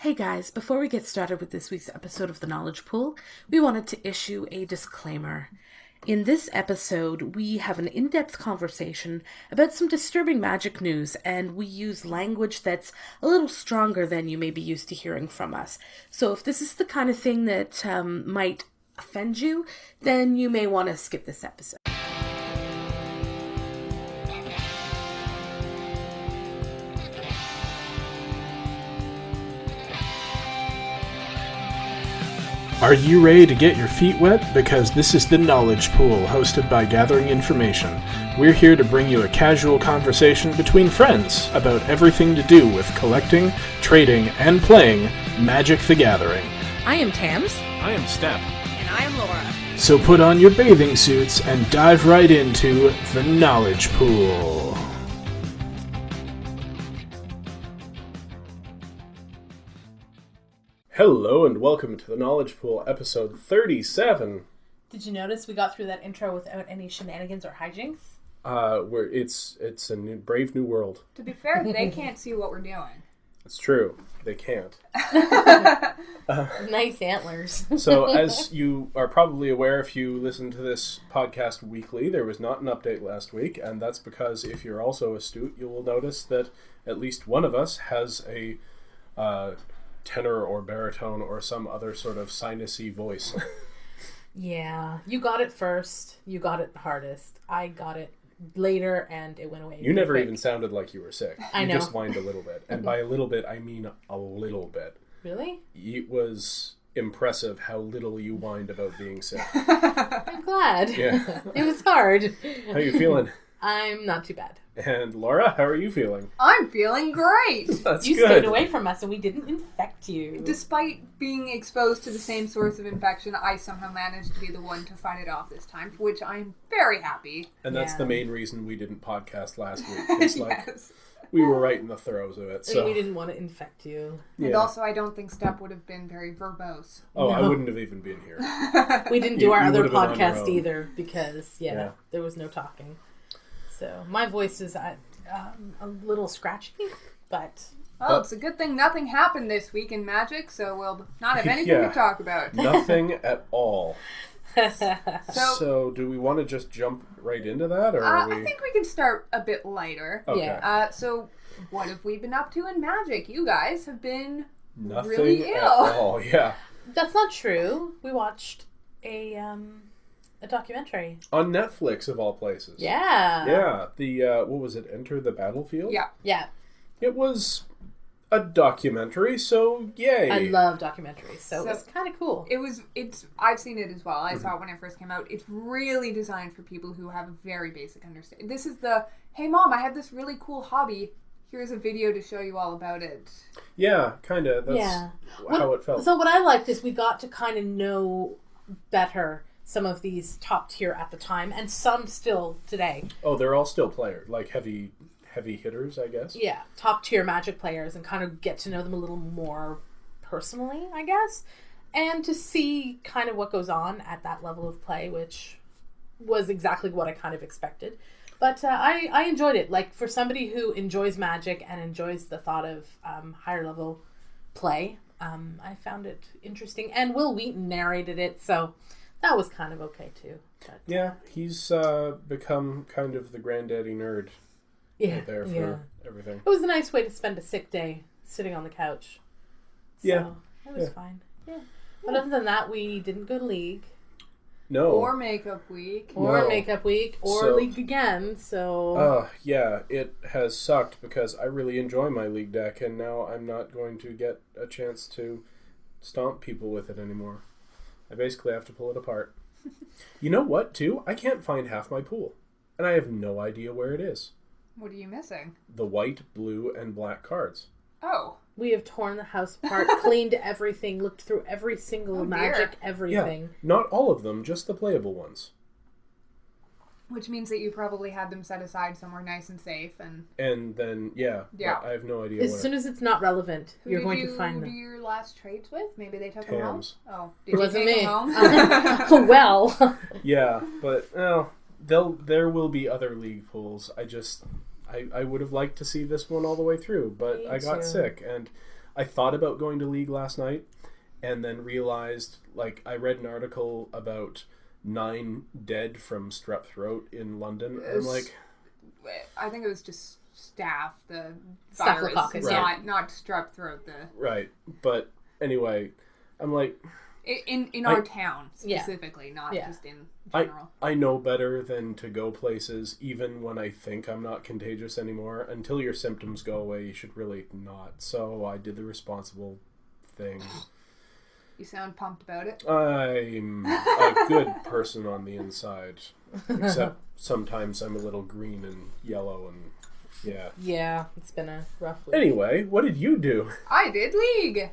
Hey guys, before we get started with this week's episode of The Knowledge Pool, we wanted to issue a disclaimer. In this episode, we have an in-depth conversation about some disturbing magic news, and we use language that's a little stronger than you may be used to hearing from us. So if this is the kind of thing that might offend you, then you may want to skip this episode. Are you ready to get your feet wet? Because this is the Knowledge Pool, hosted by Gathering Information. We're here to bring you a casual conversation between friends about everything to do with collecting, trading, and playing Magic the Gathering. I am Tams. I am Step. And I am Laura. So put on your bathing suits and dive right into the Knowledge Pool. Hello and welcome to the Knowledge Pool, episode 37. Did you notice we got through that intro without any shenanigans or hijinks? It's a brave new world. To be fair, they can't see what we're doing. It's true. They can't. Nice antlers. So, as you are probably aware if you listen to this podcast weekly, there was not an update last week, and that's because if you're also astute, you will notice that at least one of us has a tenor or baritone or some other sort of sinusy voice. Yeah, you got it first. You got it the hardest. I got it later, and it went away. You never even sounded like you were sick. I know. You just whined a little bit. And by a little bit, I mean a little bit. Really? It was impressive how little you whined about being sick. I'm glad. Yeah. It was hard. How are you feeling? I'm not too bad. And Laura, how are you feeling? I'm feeling great! That's You good. stayed away from us and we didn't infect you. Despite being exposed to the same source of infection, I somehow managed to be the one to fight it off this time, for which I'm very happy. And that's Yeah. the main reason we didn't podcast last week. It's like Yes. we were right in the throes of it. So And we didn't want to infect you. And yeah. also, I don't think Step would have been very verbose. Oh, I No. wouldn't have even been here. We didn't do You our other would have been on your podcast own. either because, Yeah. there was no talking. So my voice is a little scratchy, but... Well, it's a good thing nothing happened this week in Magic, so we'll not have anything Yeah. to talk about. Nothing at all. So, So, do we want to just jump right into that, or are we? I think we can start a bit lighter. Okay. Yeah. So, what have we been up to in Magic? You guys have been Nothing really at ill. all. Yeah. That's not true. We watched a documentary. On Netflix, of all places. Yeah. Yeah. The what was it? Enter the Battlefield. Yeah. Yeah. It was a documentary, so yay. I love documentaries, so it's kind of cool. I've seen it as well. I saw it when it first came out. It's really designed for people who have a very basic understanding. This is hey mom, I have this really cool hobby. Here's a video to show you all about it. Yeah, kind of. That's Yeah. how it felt. So what I liked is we got to kind of know better some of these top tier at the time, and some still today. Oh, they're all still players, like heavy hitters, I guess. Yeah, top tier Magic players, and kind of get to know them a little more personally, I guess, and to see kind of what goes on at that level of play, which was exactly what I kind of expected. But I enjoyed it. Like, for somebody who enjoys Magic and enjoys the thought of higher level play, I found it interesting. And Will Wheaton narrated it, so that was kind of okay too. But, Yeah, he's become kind of the granddaddy nerd yeah, there for everything. It was a nice way to spend a sick day sitting on the couch. So, Yeah. it was fine. Yeah. But other than that, we didn't go to League. No. Or Makeup Week. Or No. Makeup Week. Or So- League again, so... Yeah, it has sucked because I really enjoy my League deck, and now I'm not going to get a chance to stomp people with it anymore. I basically have to pull it apart. You know what, too? I can't find half my pool, and I have no idea where it is. What are you missing? The white, blue, and black cards. Oh. We have torn the house apart, cleaned everything, looked through every single Oh, dear. Magic, Yeah, everything. not all of them, just the playable ones. Which means that you probably had them set aside somewhere nice and safe. And then, yeah. Yeah. I have no idea As where. soon as it's not relevant, Who you're did going you to find do them. your last trades with? Maybe they took them home? Tams. Oh, It did you wasn't take me. them home? Well... Yeah, but there will be other League pools. I would have liked to see this one all the way through, but Me I got too. sick, and I thought about going to League last night, and then realized, like, I read an article about 9 dead from strep throat in London. I'm like, I think it was just staph, the Staphylococcus, virus, not strep throat. Right, but anyway, I'm like, in our town specifically, not just in general. I know better than to go places even when I think I'm not contagious anymore. Until your symptoms go away, you should really not. So I did the responsible thing. You sound pumped about it. I'm a good person on the inside, except sometimes I'm a little green and yellow and Yeah, it's been a rough week. Anyway, what did you do? I did League.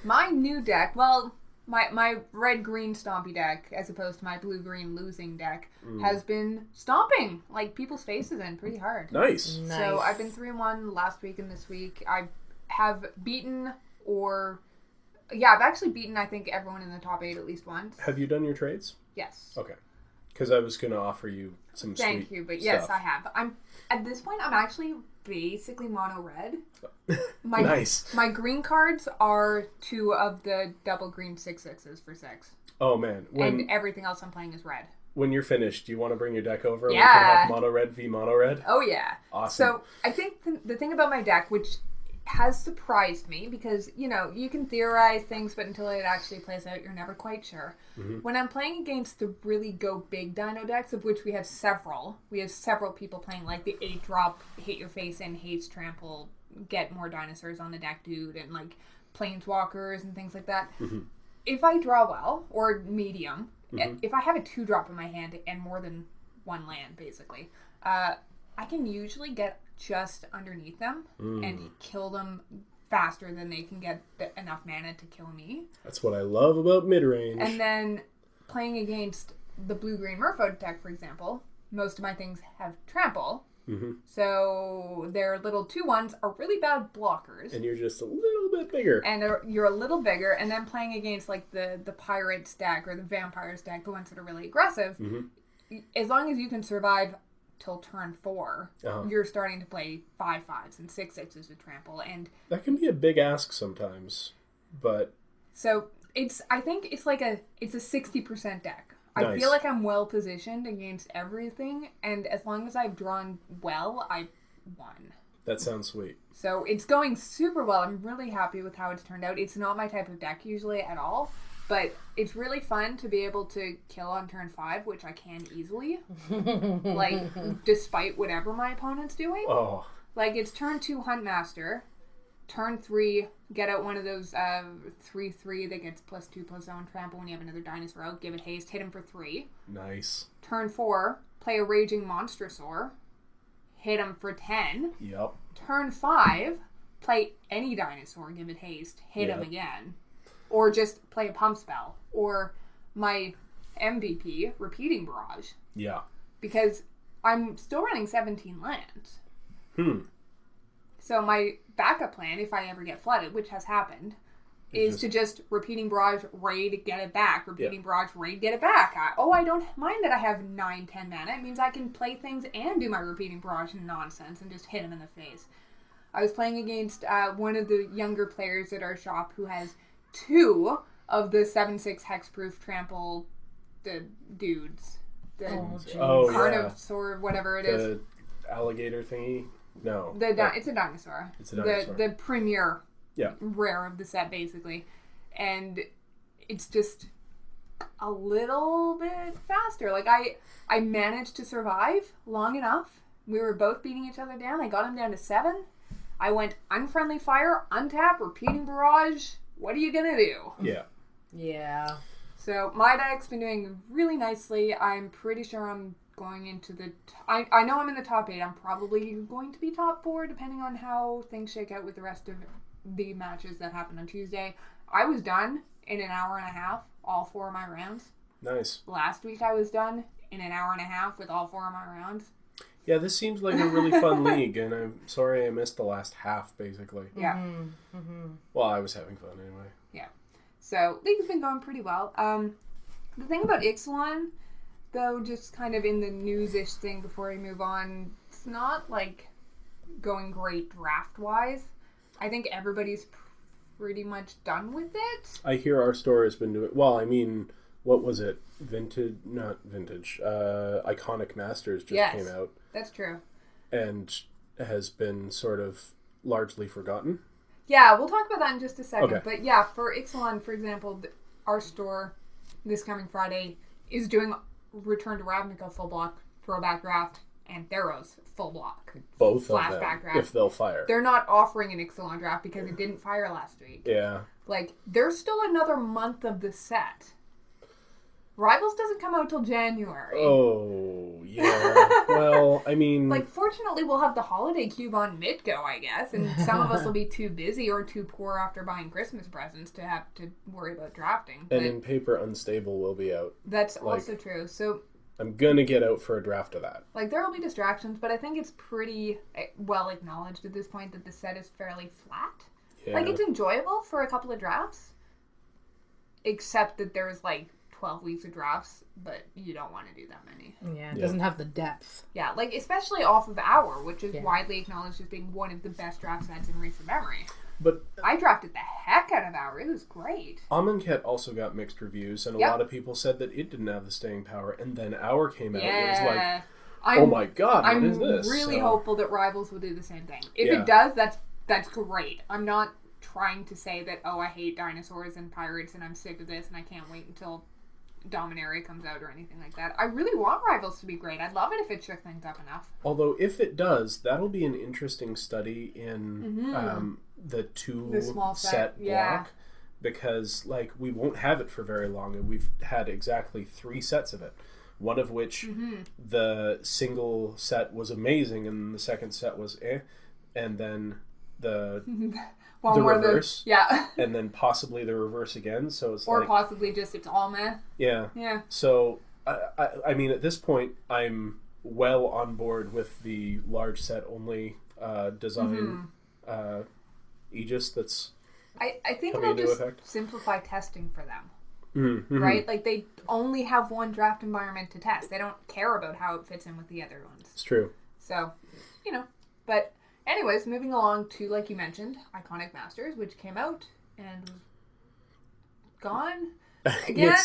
My new deck, well, my red-green stompy deck, as opposed to my blue-green losing deck, has been stomping, like, people's faces in pretty hard. Nice. So I've been 3-1 last week and this week. I have beaten I've actually beaten, I think, everyone in the top 8 at least once. Have you done your trades? Yes. Okay. Because I was going to offer you some Thank you, but yes, I have. At this point, I'm actually basically mono red. Nice. My green cards are 2 of the double green 6/6s for 6. Oh, man. And everything else I'm playing is red. When you're finished, do you want to bring your deck over? And Yeah. we can have mono red v mono red? Oh, yeah. Awesome. So I think the thing about my deck, which has surprised me, because, you can theorize things, but until it actually plays out, you're never quite sure. Mm-hmm. When I'm playing against the really go big dino decks, of which we have several people playing, like the 8-drop, hit your face in, haste, trample, get more dinosaurs on the deck, dude, and like planeswalkers and things like that. Mm-hmm. If I draw well, or medium, if I have a 2-drop in my hand and more than 1 land, basically, I can usually get just underneath them and kill them faster than they can get enough mana to kill me. That's what I love about mid-range. And then playing against the blue-green Merfolk deck, for example, most of my things have trample. Mm-hmm. So their little 2/1s are really bad blockers. And you're just a little bit bigger. And you're a little bigger. And then playing against like the Pirates deck or the Vampires deck, the ones that are really aggressive, as long as you can survive till turn 4, you're starting to play 5/5s and 6/6s with trample, and that can be a big ask sometimes. But so I think it's a 60% deck. Nice. I feel like I'm well positioned against everything, and as long as I've drawn well, I won. That sounds sweet. So it's going super well. I'm really happy with how it's turned out. It's not my type of deck usually at all. But it's really fun to be able to kill on turn 5, which I can easily. Like, despite whatever my opponent's doing. Oh. Like, it's turn 2 Huntmaster. Turn 3, get out one of those 3/3 that gets +2/+0 trample when you have another dinosaur out. Give it haste, hit him for 3. Nice. Turn 4, play a Raging Monstrosaur. Hit him for 10. Yep. Turn 5, play any dinosaur, give it haste, hit him again. Or just play a pump spell. Or my MVP, Repeating Barrage. Yeah. Because I'm still running 17 lands. So my backup plan, if I ever get flooded, which has happened, is to just Repeating Barrage, raid, get it back. Repeating Barrage, raid, get it back. I don't mind that I have 9-10 mana. It means I can play things and do my Repeating Barrage nonsense and just hit him in the face. I was playing against one of the younger players at our shop who has 2 of the 7/6 hexproof trample the dudes. The Carnosaur, whatever it is. The alligator thingy? No. It's a dinosaur. It's a dinosaur. The premier Yeah. rare of the set, basically. And it's just a little bit faster. Like, I managed to survive long enough. We were both beating each other down. I got him down to 7. I went Unfriendly Fire, untap, Repeating Barrage. What are you gonna do? Yeah. Yeah. So my deck's been doing really nicely. I'm pretty sure I'm going into the... I know I'm in the top 8. I'm probably going to be top 4, depending on how things shake out with the rest of the matches that happened on Tuesday. I was done in an hour and a half, all 4 of my rounds. Nice. Last week I was done in an hour and a half with all 4 of my rounds. Yeah, this seems like a really fun league, and I'm sorry I missed the last half, basically. Yeah. Well, I was having fun anyway. Yeah. So, league's been going pretty well. The thing about Ixalan, though, just kind of in the news-ish thing before we move on, it's not, like, going great draft-wise. I think everybody's pretty much done with it. I hear our store has been doing... Well, I mean, what was it? Not vintage. Iconic Masters just came out. That's true. And has been sort of largely forgotten. Yeah, we'll talk about that in just a second. Okay. But yeah, for Ixalan, for example, our store this coming Friday is doing Return to Ravnica full block, throwback draft, and Theros full block. Both of them, draft. if they'll fire. They're not offering an Ixalan draft because it didn't fire last week. Yeah. Like, there's still another month of the set. Rivals doesn't come out till January. Oh, yeah. Well, I mean... Like, fortunately, we'll have the holiday cube on mid-go, I guess, and some of us will be too busy or too poor after buying Christmas presents to have to worry about drafting. And in paper, Unstable will be out. That's also true. So I'm gonna get out for a draft of that. Like, there will be distractions, but I think it's pretty well acknowledged at this point that the set is fairly flat. Yeah. Like, it's enjoyable for a couple of drafts, except that there's, like, 12 weeks of drafts, but you don't want to do that many. Yeah, it doesn't have the depth. Yeah, like, especially off of Hour, which is widely acknowledged as being one of the best draft sets in recent memory. But I drafted the heck out of Hour. It was great. Amonkhet also got mixed reviews, and a lot of people said that it didn't have the staying power, and then Hour came out, and it was like, oh my god, what is this? I'm really hopeful that Rivals will do the same thing. If it does, that's great. I'm not trying to say that, I hate dinosaurs and pirates, and I'm sick of this, and I can't wait until Dominaria comes out or anything like that. I really want Rivals to be great. I'd love it if it shook things up enough. Although, if it does, that'll be an interesting study in the small set block. Because, like, we won't have it for very long, and we've had exactly 3 sets of it. One of which, the single set was amazing, and the second set was and then the... the reverse. And then possibly the reverse again. So it's or possibly just it's all meh. Yeah. Yeah. So, I mean, at this point, I'm well on board with the large set only design Aegis that's I think it'll just simplify testing for them. Right? Like, they only have one draft environment to test. They don't care about how it fits in with the other ones. It's true. So, but... Anyways, moving along to, like you mentioned, Iconic Masters, which came out and was gone again.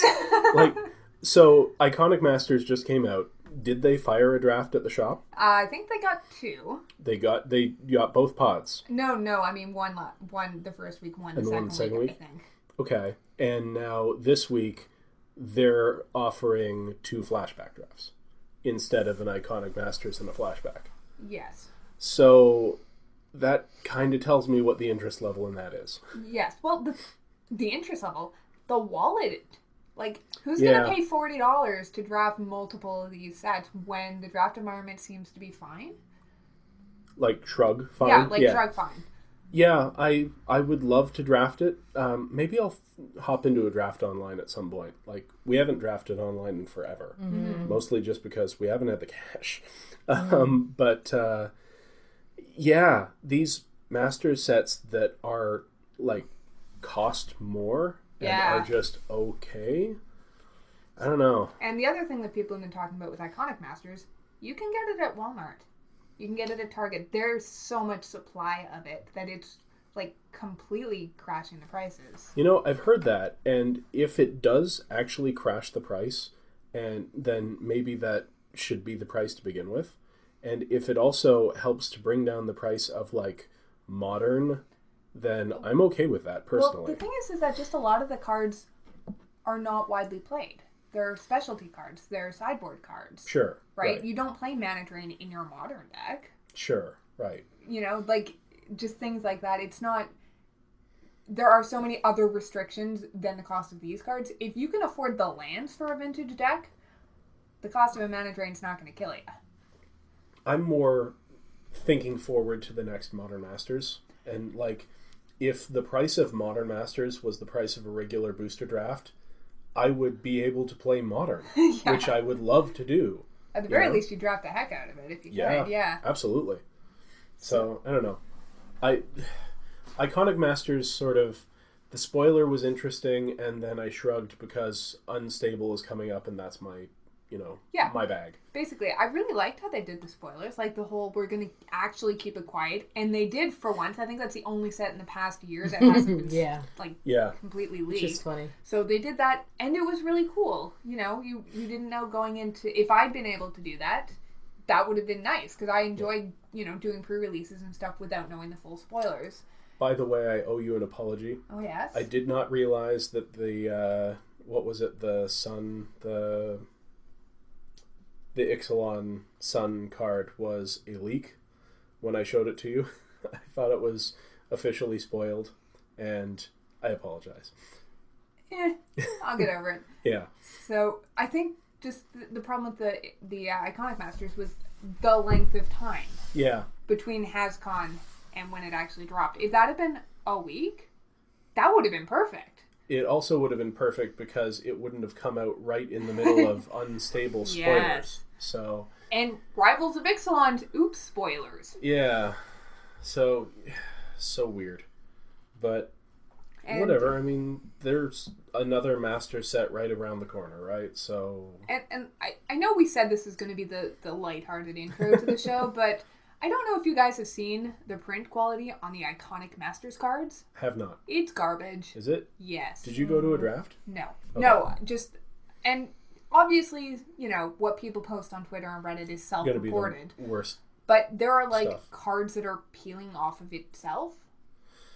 So Iconic Masters just came out. Did they fire a draft at the shop? I think they got 2. They got both pods. No. I mean one the first week, one the second week, I think. Okay, and now this week they're offering 2 flashback drafts instead of an Iconic Masters and a flashback. Yes. So that kind of tells me what the interest level in that is. Yes. Well, the interest level, the wallet, like, who's going to pay $40 to draft multiple of these sets when the draft environment seems to be fine? Like Shrug fine? Yeah, Shrug fine. Yeah, I would love to draft it. Maybe I'll hop into a draft online at some point. Like, we haven't drafted online in forever. Mostly just because we haven't had the cash. But... yeah, these master sets that are, like, cost more and are just okay. I don't know. And the other thing that people have been talking about with Iconic Masters, you can get it at Walmart. You can get it at Target. There's so much supply of it that it's, like, completely crashing the prices. I've heard that, and if it does actually crash the price, and then maybe that should be the price to begin with. And if it also helps to bring down the price of, like, Modern, then I'm okay with that, personally. Well, the thing is that just a lot of the cards are not widely played. They're specialty cards. They're sideboard cards. Sure. Right? You don't play Mana Drain in your Modern deck. Sure, right. Like, just things like that. It's not... There are so many other restrictions than the cost of these cards. If you can afford the lands for a vintage deck, the cost of a Mana Drain's not going to kill you. I'm more thinking forward to the next Modern Masters. And, like, if the price of Modern Masters was the price of a regular booster draft, I would be able to play Modern, which I would love to do. At the very least, you draft the heck out of it if you could. Yeah, absolutely. So, I don't know. Iconic Masters sort of... The spoiler was interesting, and then I shrugged because Unstable is coming up, and that's my... my bag. Basically, I really liked how they did the spoilers. Like the whole, we're going to actually keep it quiet. And they did for once. I think that's the only set in the past year that hasn't been completely leaked. Which is funny. So they did that, and it was really cool. You didn't know going into... If I'd been able to do that, that would have been nice. Because I enjoyed, doing pre-releases and stuff without knowing the full spoilers. By the way, I owe you an apology. Oh, yes? I did not realize that the... what was it? The sun... The Ixalan Sun card was a leak when I showed it to you. I thought it was officially spoiled, and I apologize. I'll get over it. Yeah. So I think just the problem with the Iconic Masters was the length of time. Yeah. Between HasCon and when it actually dropped. If that had been a week, that would have been perfect. It also would have been perfect because it wouldn't have come out right in the middle of unstable spoilers. Yes. So. And Rivals of Ixalan, oops, spoilers. Yeah. So weird. But whatever. I mean, there's another master set right around the corner, right? So. And I know we said this is going to be the lighthearted intro to the show, but I don't know if you guys have seen the print quality on the Iconic Masters cards. Have not. It's garbage. Is it? Yes. Did you go to a draft? No. Okay. No, just... And obviously, what people post on Twitter and Reddit is self-reported. Be the worst. But there are, stuff. Cards that are peeling off of itself.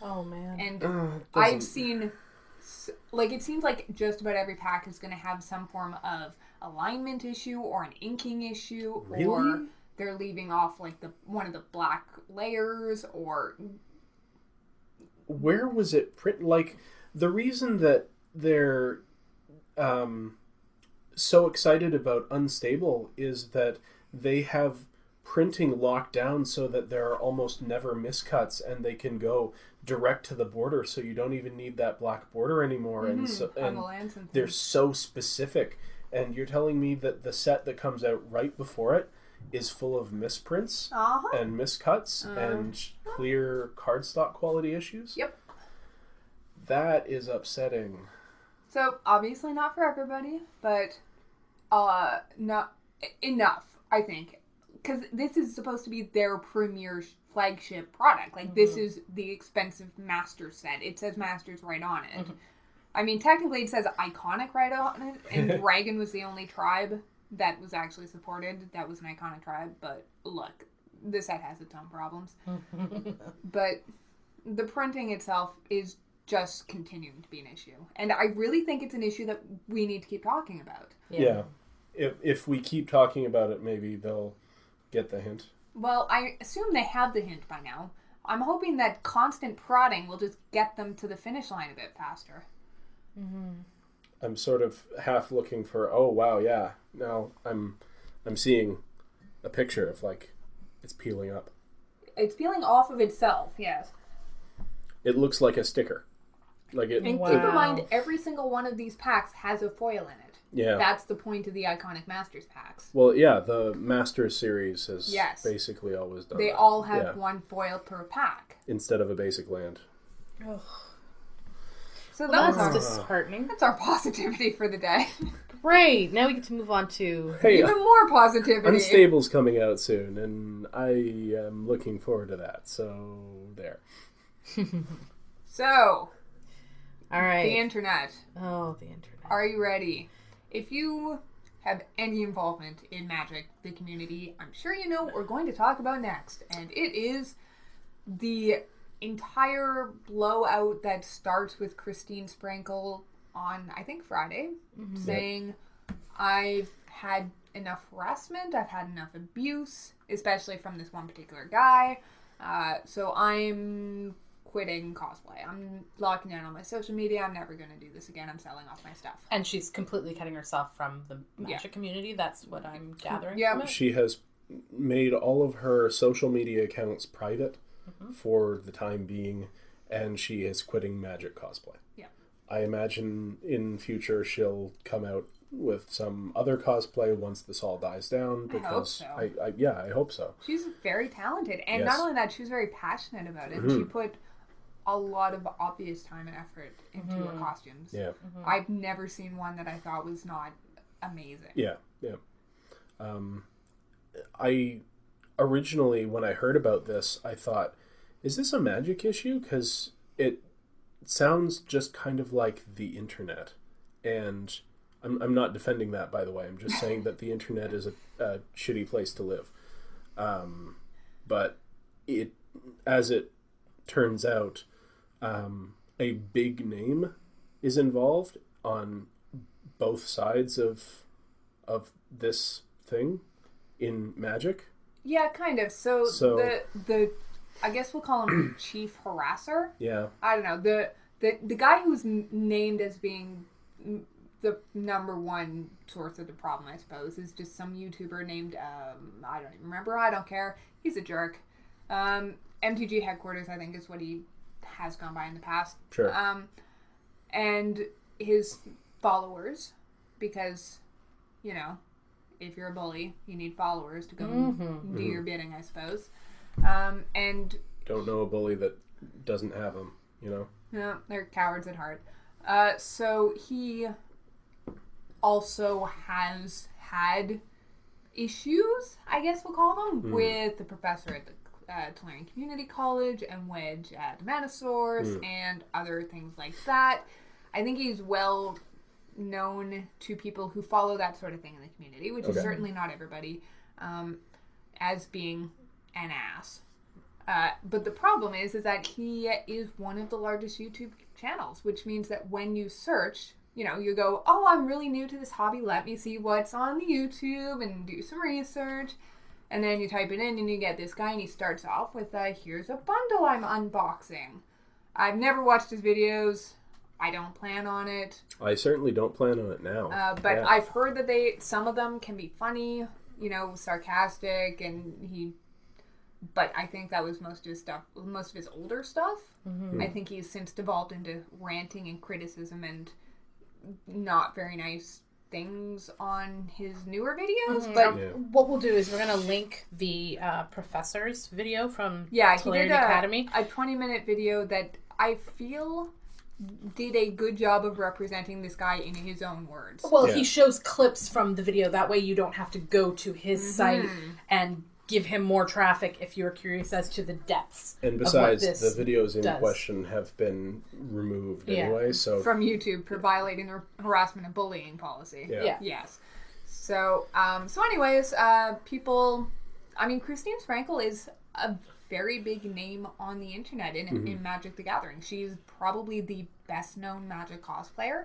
Oh, man. And I've seen... it seems like just about every pack is going to have some form of alignment issue or an inking issue. Really? Or they're leaving off, one of the black layers, or... Where was it print? The reason that they're so excited about Unstable is that they have printing locked down so that there are almost never miscuts, and they can go direct to the border, so you don't even need that black border anymore. Mm-hmm. And they're so specific. And you're telling me that the set that comes out right before it is full of misprints and miscuts and clear cardstock quality issues? Yep. That is upsetting. So, obviously not for everybody, but not enough, I think. Because this is supposed to be their premier flagship product. This is the expensive Master set. It says Masters right on it. Mm-hmm. I mean, technically it says Iconic right on it, and Dragon was the only tribe that was actually supported. That was an Iconic tribe, but look, the set has its own problems. But the printing itself is just continuing to be an issue. And I really think it's an issue that we need to keep talking about. Yeah. If we keep talking about it, maybe they'll get the hint. Well, I assume they have the hint by now. I'm hoping that constant prodding will just get them to the finish line a bit faster. Mm-hmm. I'm sort of half looking for, oh wow, yeah. Now I'm seeing a picture of it's peeling up. It's peeling off of itself, yes. It looks like a sticker. And keep in mind, every single one of these packs has a foil in it. Yeah. That's the point of the Iconic Masters packs. Well, yeah, the Masters series has basically always done They that. all have one foil per pack. Instead of a basic land. Ugh. So that's disheartening. That's our positivity for the day. Great. Now we get to move on to even more positivity. Unstable's coming out soon, and I am looking forward to that. So, there. So, all right. The internet. Oh, the internet. Are you ready? If you have any involvement in Magic, the community, I'm sure you know what we're going to talk about next. And it is the entire blowout that starts with Christine Sprankle on, I think, Friday, saying, I've had enough harassment, I've had enough abuse, especially from this one particular guy, so I'm quitting cosplay. I'm locking down on my social media. I'm never going to do this again. I'm selling off my stuff. And she's completely cutting herself from the Magic community. That's what I'm gathering from it. She has made all of her social media accounts private for the time being, and she is quitting Magic Cosplay. Yeah. I imagine in future she'll come out with some other cosplay once this all dies down, because I hope so. She's very talented, and not only that, she's very passionate about it. She put a lot of obvious time and effort into her costumes. Yeah. I've never seen one that I thought was not amazing. Yeah. I originally, when I heard about this, I thought, is this a Magic issue? Because it sounds just kind of like the internet. And I'm not defending that, by the way. I'm just saying that the internet is a shitty place to live. But as it turns out, a big name is involved on both sides of this thing in Magic. Yeah, kind of. So the I guess we'll call him chief harasser. Yeah. I don't know. The guy who's named as being the number one source of the problem, I suppose, is just some YouTuber named I don't even remember. I don't care. He's a jerk. MTG headquarters, I think, is what he has gone by in the past. Sure. And his followers, because, you know, if you're a bully, you need followers to go and do your bidding, I suppose. And don't know a bully that doesn't have them, you know? Yeah, they're cowards at heart. So he also has had issues, I guess we'll call them, with the professor at the Tolarian Community College and Wedge at the Mana Source and other things like that. I think he's well known to people who follow that sort of thing in the community, which is certainly not everybody, as being an ass. But the problem is that he is one of the largest YouTube channels, which means that when you search, you know, you go, oh, I'm really new to this hobby, let me see what's on the YouTube and do some research. And then you type it in and you get this guy and he starts off with, here's a bundle I'm unboxing. I've never watched his videos. I don't plan on it. I certainly don't plan on it now. But yeah. I've heard that some of them can be funny, you know, sarcastic, but I think that was most of his older stuff. I think he's since devolved into ranting and criticism and not very nice things on his newer videos. But what we'll do is we're going to link the professor's video from Tolarian Academy. A 20-minute video that I feel did a good job of representing this guy in his own words. Well, he shows clips from the video. That way you don't have to go to his site and give him more traffic if you're curious as to the depths. And besides, the videos in question have been removed anyway. So from YouTube for violating the harassment and bullying policy. Yes. So, anyways, people... I mean, Christine Sprankle is a very big name on the internet in Magic the Gathering. She's probably the best-known Magic cosplayer.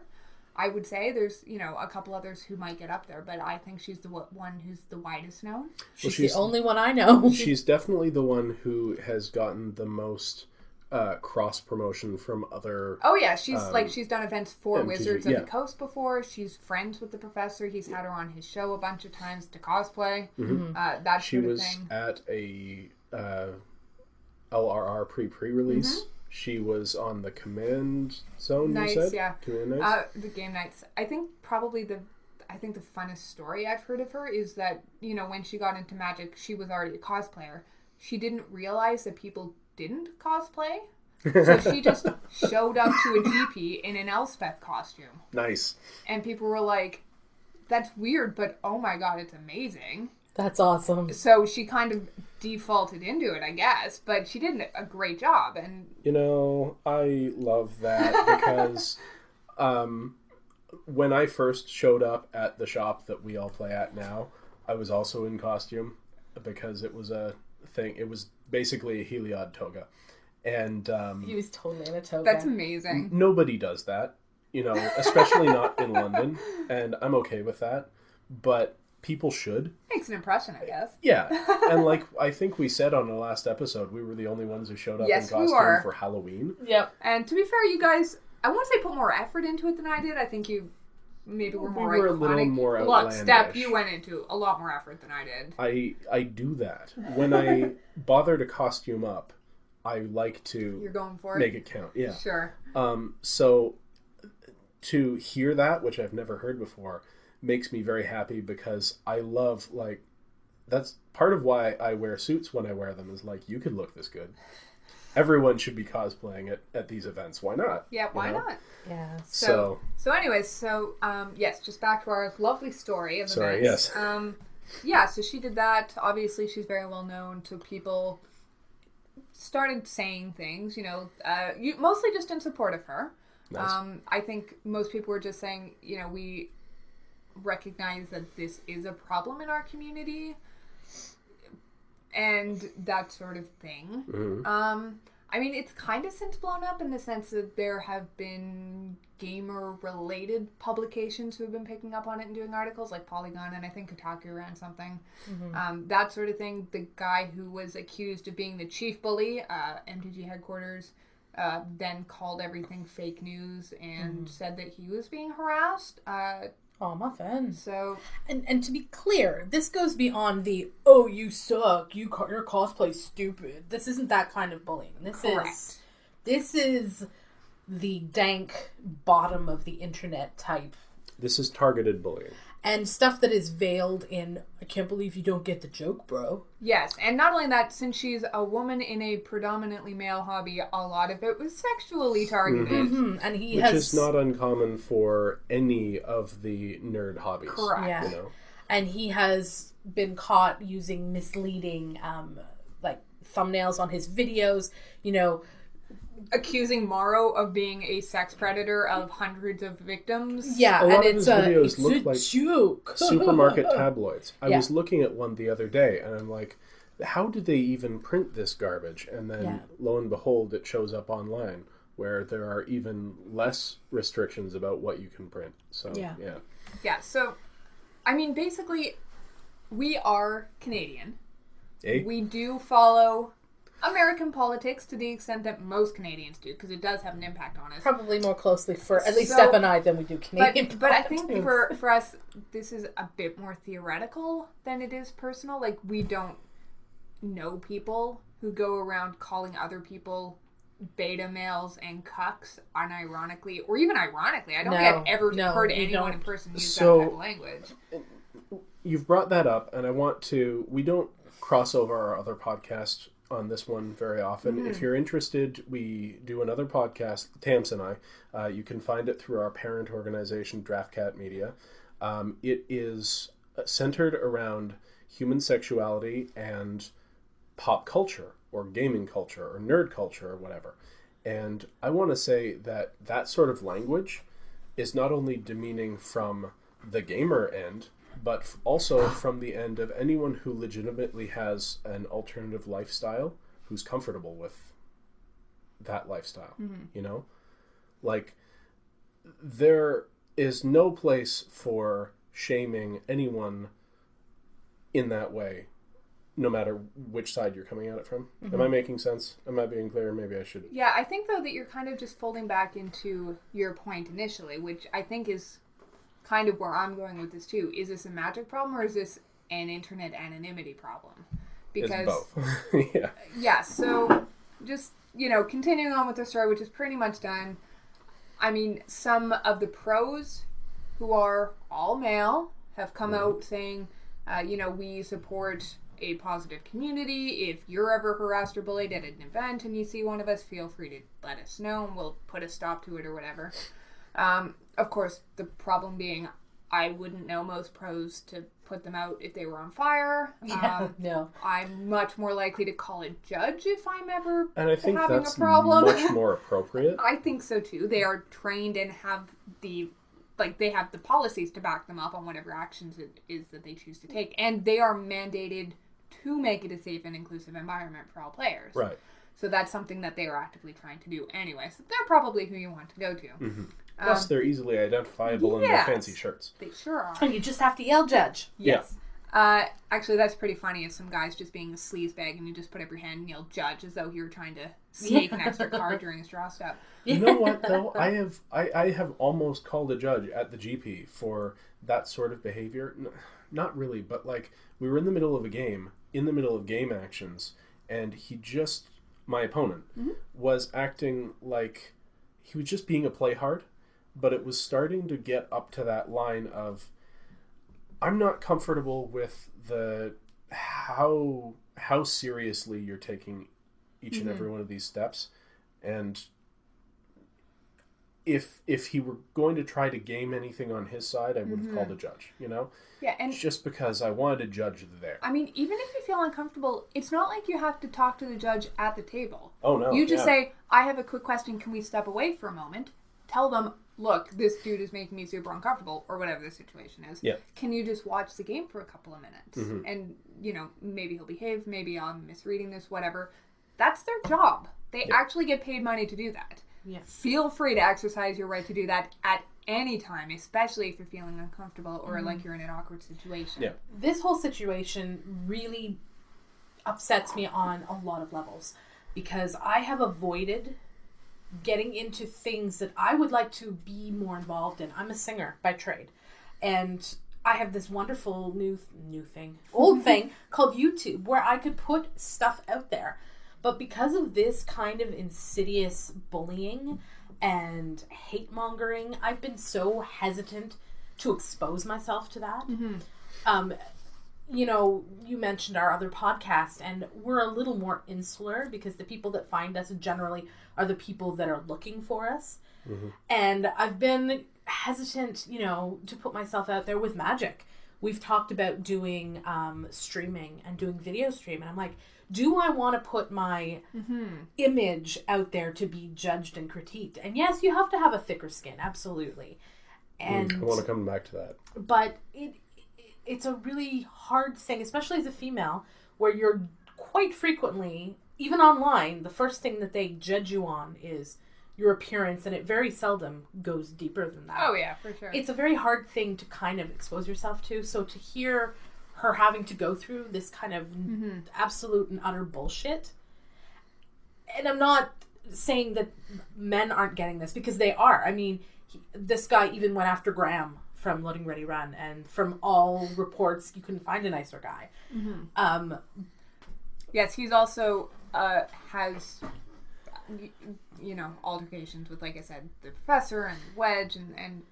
I would say there's, you know, a couple others who might get up there, but I think she's the one who's the widest known. She's the only one I know. She's definitely the one who has gotten the most cross-promotion from other... Oh, yeah. She's done events for MTG, Wizards of the Coast before. She's friends with the professor. He's had her on his show a bunch of times to cosplay. That she sort of was thing. At a LRR pre-release. She was on the Command Zone, nights, you said? Yeah. Command Nights? The game nights. I think probably the funnest story I've heard of her is that, you know, when she got into Magic, she was already a cosplayer. She didn't realize that people didn't cosplay. So she just showed up to a GP in an Elspeth costume. Nice. And people were like, that's weird, but oh my god, it's amazing. That's awesome. So she kind of defaulted into it, I guess, but she did a great job. And you know, I love that because when I first showed up at the shop that we all play at now, I was also in costume because it was a thing. It was basically a Heliod toga. And he was totally in a toga. That's amazing. Nobody does that, you know, especially not in London, and I'm okay with that, but people should. Makes an impression, I guess. Yeah, and like I think we said on the last episode, we were the only ones who showed up in costume for Halloween. Yep. And to be fair, you guys, I won't say put more effort into it than I did. I think you maybe were more a little more outlandish. Step you went into a lot more effort than I did. I do that. When I bother to costume up, I like to You're going for make it count. Yeah. Sure. So to hear that, which I've never heard before, makes me very happy because I love, like, that's part of why I wear suits when I wear them is like, you could look this good. Everyone should be cosplaying at these events. Why not? Yeah, why not? Yeah. So So anyways, yes, just back to our lovely story of Yes. Yeah, so she did that. Obviously, she's very well known, so people started saying things, mostly just in support of her. Nice. I think most people were just saying, we recognize that this is a problem in our community and that sort of thing. Mm-hmm. I mean, it's kind of since blown up in the sense that there have been gamer-related publications who have been picking up on it and doing articles, like Polygon, and I think Kotaku ran something. Mm-hmm. That sort of thing. The guy who was accused of being the chief bully, MTG headquarters, then called everything fake news and said that he was being harassed. Oh, muffin. So, and to be clear, this goes beyond the "oh, you suck, your cosplay's stupid." This isn't that kind of bullying. correct. This is the dank bottom of the internet type. This is targeted bullying. And stuff that is veiled in, "I can't believe you don't get the joke, bro." Yes, and not only that, since she's a woman in a predominantly male hobby, a lot of it was sexually targeted. Mm-hmm. And Which is not uncommon for any of the nerd hobbies. Correct. Yeah. And he has been caught using misleading, thumbnails on his videos, Accusing Morrow of being a sex predator of hundreds of victims. Yeah, A lot and of his videos look like joke. supermarket tabloids. I Yeah. was looking at one the other day, and I'm like, how did they even print this garbage? And then, lo and behold, it shows up online, where there are even less restrictions about what you can print. So, yeah. Yeah, so, I mean, basically, we are Canadian. Eh? We do follow American politics to the extent that most Canadians do, because it does have an impact on us. Probably more closely for at least So- Steph and I than we do Canadian But I think politics. for us, this is a bit more theoretical than it is personal. Like, we don't know people who go around calling other people beta males and cucks unironically, or even ironically. I don't think I've ever heard you anyone don't. in person use So- that type of language. You've brought that up, and I want to... We don't cross over our other podcast on this one very often. If you're interested, we do another podcast, Tams and I. You can find it through our parent organization, DraftCat Media. It is centered around human sexuality and pop culture, or gaming culture, or nerd culture, or whatever. And I want to say that that sort of language is not only demeaning from the gamer end, but also from the end of anyone who legitimately has an alternative lifestyle, who's comfortable with that lifestyle, Like, there is no place for shaming anyone in that way, no matter which side you're coming at it from. Am I making sense? Am I being clear? Maybe I should... Yeah, I think, though, that you're kind of just folding back into your point initially, which I think is kind of where I'm going with this too. Is this a Magic problem, or is this an internet anonymity problem? It's both. Yeah. Yeah, so just, continuing on with the story, which is pretty much done. I mean, some of the pros, who are all male, have come out saying, we support a positive community. If you're ever harassed or bullied at an event and you see one of us, feel free to let us know and we'll put a stop to it or whatever. Of course, the problem being, I wouldn't know most pros to put them out if they were on fire. No. I'm much more likely to call a judge if I'm ever And I think having that's a problem. much more appropriate. I think so too. They are trained and have the policies to back them up on whatever actions it is that they choose to take. And they are mandated to make it a safe and inclusive environment for all players. Right. So that's something that they are actively trying to do anyway. So they're probably who you want to go to. Plus, they're easily identifiable in their yes. fancy shirts. They sure are. You just have to yell judge. Yes. Actually, that's pretty funny. If some guy's just being a sleazebag and you just put up your hand and yell judge as though you were trying to snake an extra card during a straw step. You know what, though? I have almost called a judge at the GP for that sort of behavior. Not really, but like, we were in the middle of a game, in the middle of game actions, and my opponent, was acting like he was just being a playhard, but it was starting to get up to that line of, I'm not comfortable with how seriously you're taking each and every one of these steps, and if he were going to try to game anything on his side, I would have called a judge, Yeah, and just because I wanted a judge there. I mean, even if you feel uncomfortable, it's not like you have to talk to the judge at the table. Oh, no. You just say, I have a quick question, can we step away for a moment? Tell them, look, this dude is making me super uncomfortable, or whatever the situation is. Yeah. Can you just watch the game for a couple of minutes? And, maybe he'll behave, maybe I'm misreading this, whatever. That's their job. They actually get paid money to do that. Yeah. Feel free to exercise your right to do that at any time, especially if you're feeling uncomfortable or like you're in an awkward situation. Yeah. This whole situation really upsets me on a lot of levels because I have avoided getting into things that I would like to be more involved in. I'm a singer by trade, and I have this wonderful old thing called YouTube where I could put stuff out there. But because of this kind of insidious bullying and hate mongering, I've been so hesitant to expose myself to that. You mentioned our other podcast, and we're a little more insular because the people that find us generally are the people that are looking for us. And I've been hesitant, to put myself out there with Magic. We've talked about doing streaming and doing video stream, and I'm like, do I want to put my image out there to be judged and critiqued? And yes, you have to have a thicker skin, absolutely. And I want to come back to that. But it's a really hard thing, especially as a female, where you're quite frequently, even online, the first thing that they judge you on is your appearance, and it very seldom goes deeper than that. Oh yeah, for sure. It's a very hard thing to kind of expose yourself to. So to hear her having to go through this kind of absolute and utter bullshit, and I'm not saying that men aren't getting this, because they are. I mean, this guy even went after Graham from Loading Ready Run, and from all reports, you couldn't find a nicer guy. Yes, he's also has altercations with, like I said, the professor and Wedge and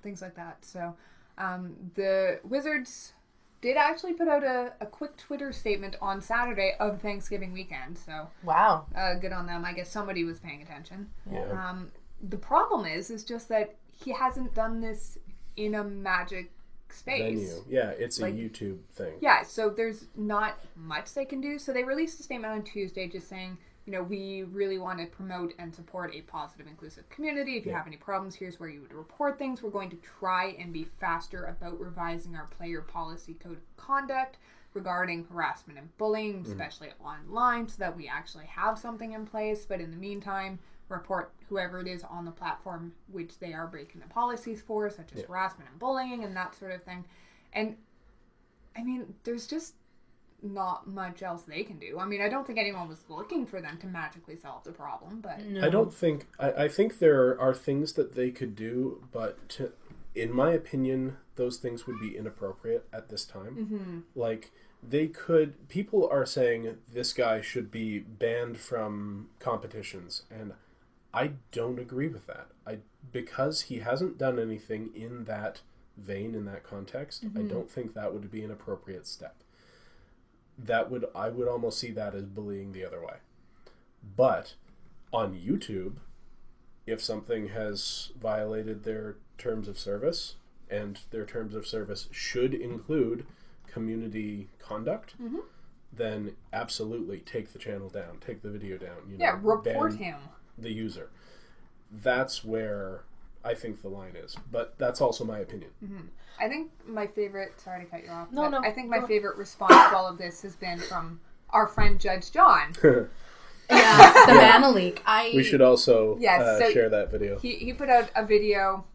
things like that. So the Wizards did actually put out a quick Twitter statement on Saturday of Thanksgiving weekend. So wow, good on them. I guess somebody was paying attention. Yeah. The problem is just that he hasn't done this in a Magic space. Venue. Yeah, it's a YouTube thing. Yeah, so there's not much they can do. So they released a statement on Tuesday just saying, we really want to promote and support a positive, inclusive community. If you have any problems, here's where you would report things. We're going to try and be faster about revising our player policy code of conduct regarding harassment and bullying, especially online, so that we actually have something in place. But in the meantime, report whoever it is on the platform which they are breaking the policies for, such as harassment and bullying and that sort of thing. And, I mean, there's just not much else they can do. I mean, I don't think anyone was looking for them to magically solve the problem, but... No. I think there are things that they could do, but in my opinion, those things would be inappropriate at this time. Like, people are saying this guy should be banned from competitions, and I don't agree with that. Because he hasn't done anything in that vein, in that context, I don't think that would be an appropriate step. I would almost see that as bullying the other way. But on YouTube, if something has violated their terms of service, and their terms of service should include community conduct, then absolutely take the channel down, take the video down. Report him. The user. That's where I think the line is, but that's also my opinion. I think my favorite, sorry to cut you off, I think my Go favorite response to all of this has been from our friend Judge John. The Mana Leek. We should also share that video. He put out a video,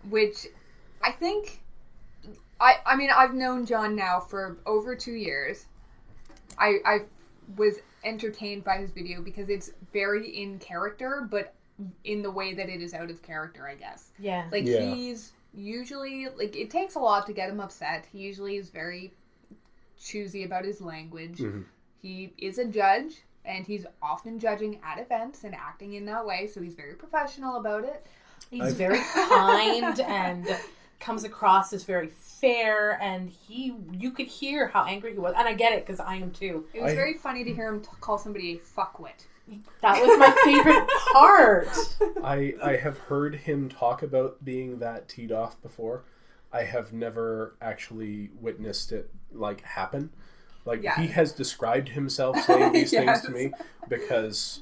which I think, I mean, I've known John now for over 2 years. I was entertained by his video because it's very in character, but in the way that it is out of character, I guess. Yeah. He's usually, it takes a lot to get him upset. He usually is very choosy about his language. He is a judge, and he's often judging at events and acting in that way, so he's very professional about it. He's very kind and comes across as very fair, and you could hear how angry he was, and I get it because I am too. It was very funny to hear him call somebody a fuckwit. That was my favorite part. I have heard him talk about being that teed off before. I have never actually witnessed it like happen. Like he has described himself saying these things to me because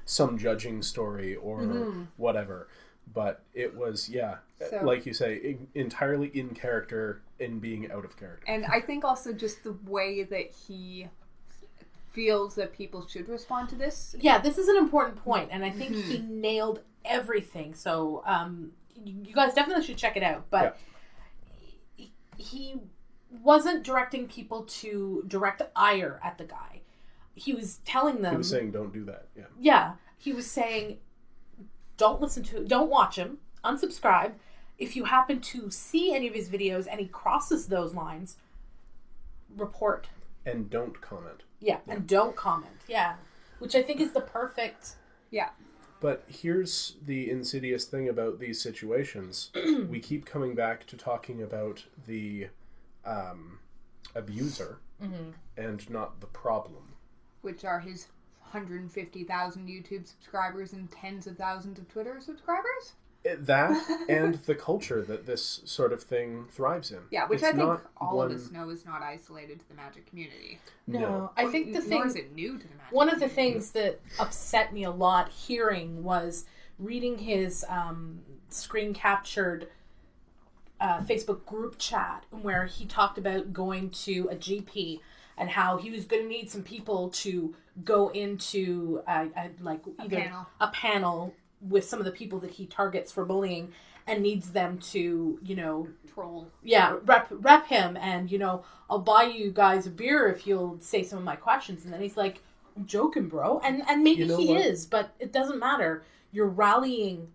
some judging story or whatever. But it was like you say, entirely in character and being out of character. And I think also just the way that he feels that people should respond to this. Yeah, this is an important point, and I think he nailed everything. So you guys definitely should check it out. But he wasn't directing people to direct ire at the guy. He was telling them... He was saying, don't do that. Yeah. Yeah. He was saying, don't watch him, unsubscribe. If you happen to see any of his videos and he crosses those lines, report. And don't comment. Yeah, and don't comment. Yeah. Which I think is the perfect... Yeah. But here's the insidious thing about these situations. We keep coming back to talking about the abuser and not the problem. Which are his 150,000 YouTube subscribers and tens of thousands of Twitter subscribers? That and the culture that this sort of thing thrives in. Yeah, which I think all of us know is not isolated to the Magic community. No. I think nor is it new to the Magic one of community. the things that upset me a lot hearing was reading his screen captured Facebook group chat where he talked about going to a GP and how he was going to need some people to go into a panel with some of the people that he targets for bullying and needs them to, troll. Yeah, rep him and, I'll buy you guys a beer if you'll say some of my questions. And then he's like, I'm joking, bro. And maybe he is, but it doesn't matter. You're rallying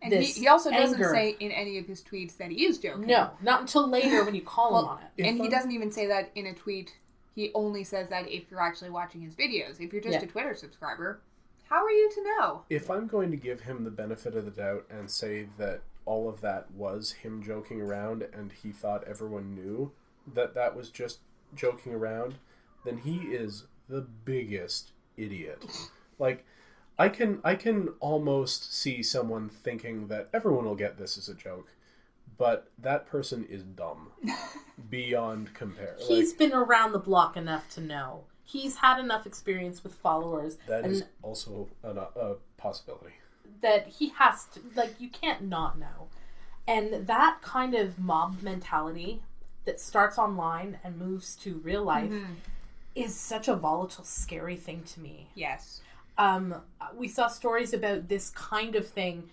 and this he also doesn't anger. Say in any of his tweets that he is joking. No, not until later when you call him on it. And he doesn't even say that in a tweet. He only says that if you're actually watching his videos. If you're just a Twitter subscriber, how are you to know? If I'm going to give him the benefit of the doubt and say that all of that was him joking around and he thought everyone knew that that was just joking around, then he is the biggest idiot. Like, I can almost see someone thinking that everyone will get this as a joke, but that person is dumb beyond compare. He's been around the block enough to know. He's had enough experience with followers. That is also a possibility. That he has to, you can't not know. And that kind of mob mentality that starts online and moves to real life is such a volatile, scary thing to me. Yes. We saw stories about this kind of thing,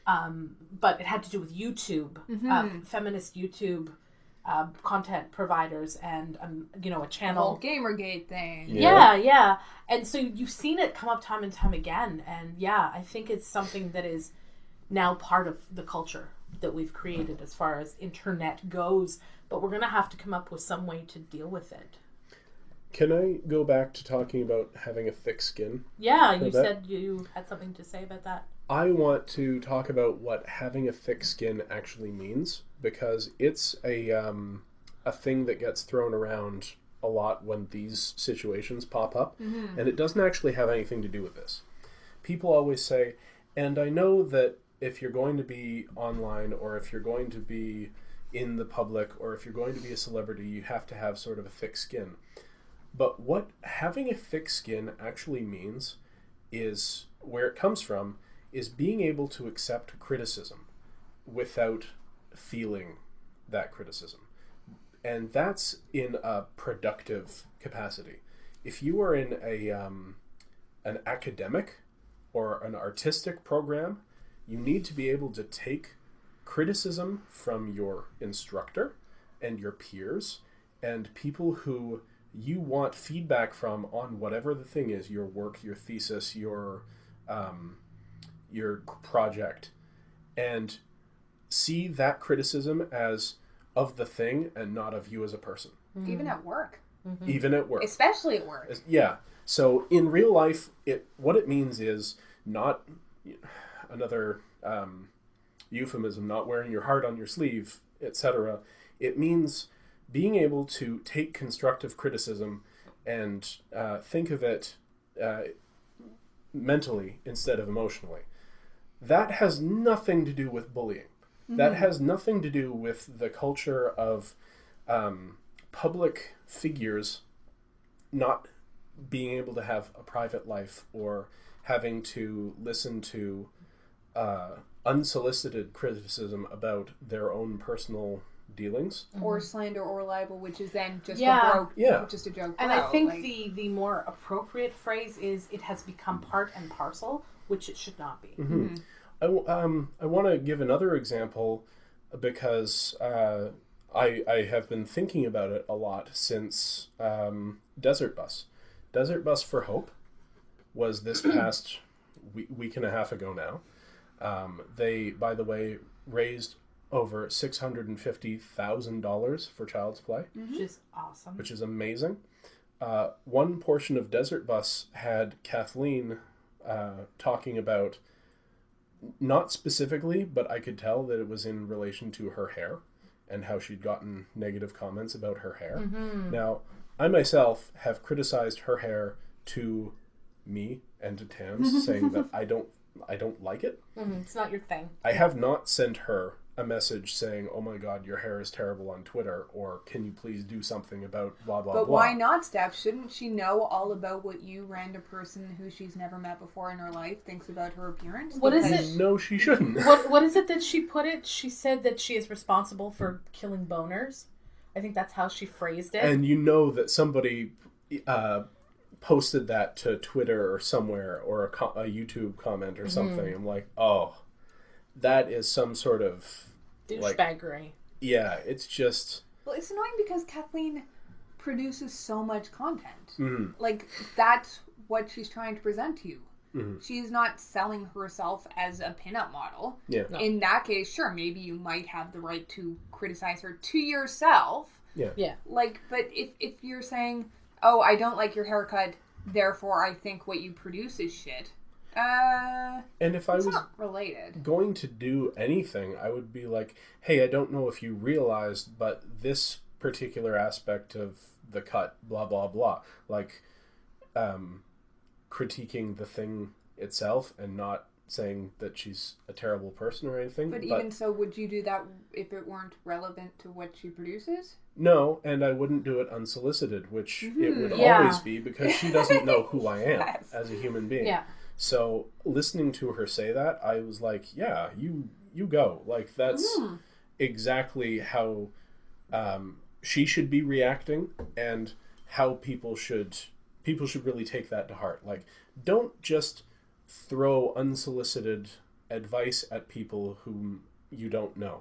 but it had to do with YouTube, feminist YouTube content providers and, a channel. The whole Gamergate thing. Yeah. And so you've seen it come up time and time again. And I think it's something that is now part of the culture that we've created as far as internet goes. But we're going to have to come up with some way to deal with it. Can I go back to talking about having a thick skin? Yeah, you said you had something to say about that. I want to talk about what having a thick skin actually means, because it's a thing that gets thrown around a lot when these situations pop up, and it doesn't actually have anything to do with this. People always say, and I know that if you're going to be online or if you're going to be in the public or if you're going to be a celebrity, you have to have sort of a thick skin. But what having a thick skin actually means is, where it comes from, is being able to accept criticism without feeling that criticism. And that's in a productive capacity. If you are in an academic or an artistic program, you need to be able to take criticism from your instructor and your peers and people who you want feedback from on whatever the thing is, your work, your thesis, your project, and see that criticism as of the thing and not of you as a person. Even at work. Even at work. Especially at work. Yeah. So in real life, what it means is not another euphemism, not wearing your heart on your sleeve, etc. It means being able to take constructive criticism and think of it mentally instead of emotionally. That has nothing to do with bullying. That has nothing to do with the culture of public figures not being able to have a private life or having to listen to unsolicited criticism about their own personal dealings. Or slander or libel, which is then just just a joke. And I think the more appropriate phrase is it has become part and parcel, which it should not be. I want to give another example because I have been thinking about it a lot since Desert Bus. Desert Bus for Hope was this past week and a half ago now. They, by the way, raised over $650,000 for Child's Play. Which is awesome. Which is amazing. One portion of Desert Bus had Kathleen talking about, not specifically, but I could tell that it was in relation to her hair and how she'd gotten negative comments about her hair. Now, I myself have criticized her hair to me and to Tams, saying that I don't like it. It's not your thing. I have not sent her a message saying, "Oh my God, your hair is terrible" on Twitter, or "Can you please do something about blah blah blah." But why not, Steph? Shouldn't she know all about what you, random person who she's never met before in her life, thinks about her appearance? What is it? No, she shouldn't. What is it that she put it? She said that she is responsible for killing boners. I think that's how she phrased it. And you know that somebody posted that to Twitter or somewhere, or a YouTube comment or something. I'm like, oh, that is some sort of douchebaggery. Yeah, it's just... Well, it's annoying because Kathleen produces so much content. Like, that's what she's trying to present to you. She's not selling herself as a pinup model. Yeah. No. In that case, sure, maybe you might have the right to criticize her to yourself. Yeah. Like, but if you're saying, oh, I don't like your haircut, therefore I think what you produce is shit. And if I was not related. going to do anything, I would be like, hey, I don't know if you realized, but this particular aspect of the cut, blah, blah, blah. Like, critiquing the thing itself and not saying that she's a terrible person or anything. But even so, would you do that if it weren't relevant to what she produces? No, and I wouldn't do it unsolicited, which it would always be, because she doesn't know who I am as a human being. Yeah. So listening to her say that, I was like, yeah, you go. Like, that's exactly how she should be reacting, and how people should really take that to heart. Like, don't just throw unsolicited advice at people whom you don't know,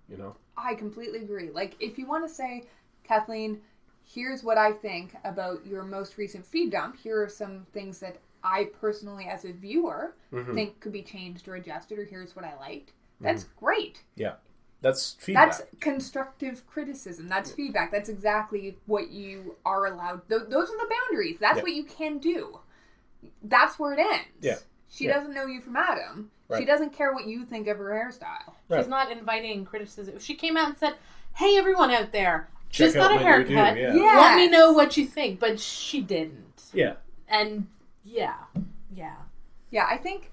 you know? I completely agree. Like, if you want to say, Kathleen, here's what I think about your most recent feed dump, here are some things that I personally, as a viewer, think could be changed or adjusted, or here's what I liked. That's great. Yeah. That's feedback. That's constructive criticism. That's feedback. That's exactly what you are allowed. Those are the boundaries. That's what you can do. That's where it ends. Yeah. She doesn't know you from Adam. Right. She doesn't care what you think of her hairstyle. Right. She's not inviting criticism. If she came out and said, hey, everyone out there, Check just out got a my haircut. new do, yeah. Yes. Let me know what you think. But she didn't. Yeah. And yeah. Yeah, I think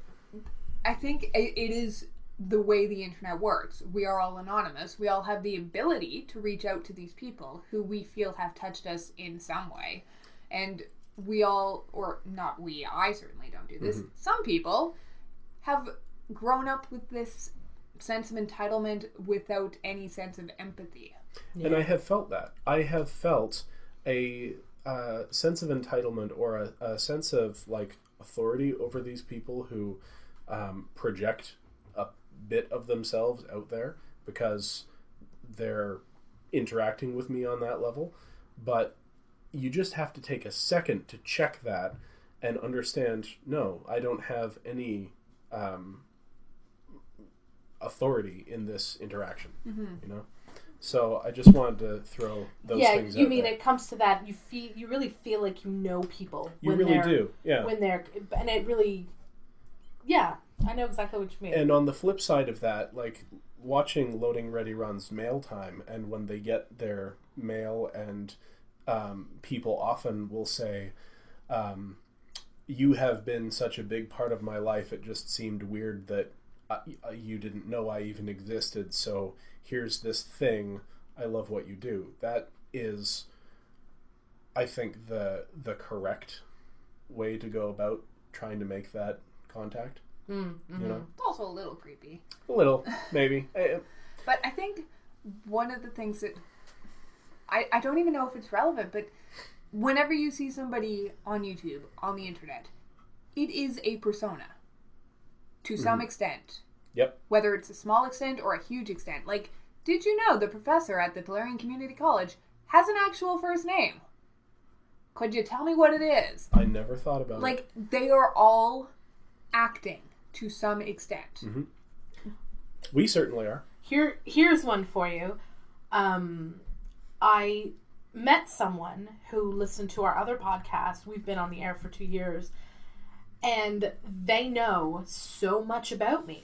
it is the way the internet works. We are all anonymous. We all have the ability to reach out to these people who we feel have touched us in some way. And we all, or not we, I certainly don't do this. Some people have grown up with this sense of entitlement without any sense of empathy. And I have felt that. I have felt a sense of entitlement, or a sense of, like, authority over these people who project a bit of themselves out there because they're interacting with me on that level. But you just have to take a second to check that and understand, no, I don't have any authority in this interaction, you know? So I just wanted to throw those things out. Yeah, you mean there. it comes to that, you really feel like you know people. You really do, yeah. When they're, and it really, yeah, I know exactly what you mean. And on the flip side of that, like, watching Loading Ready Run's mail time, and when they get their mail, and people often will say, you have been such a big part of my life, it just seemed weird that you didn't know I even existed, so here's this thing, I love what you do. That is, I think, the correct way to go about trying to make that contact. Mm-hmm. You know? It's also a little creepy. A little, maybe. But I think one of the things that... I don't even know if it's relevant, but whenever you see somebody on YouTube, on the internet, it is a persona. To some extent. Yep. Whether it's a small extent or a huge extent. Like, did you know the professor at the Valerian Community College has an actual first name? Could you tell me what it is? I never thought about it. Like, they are all acting to some extent. Mm-hmm. We certainly are. Here's one for you. I met someone who listened to our other podcast. We've been on the air for 2 years. And they know so much about me.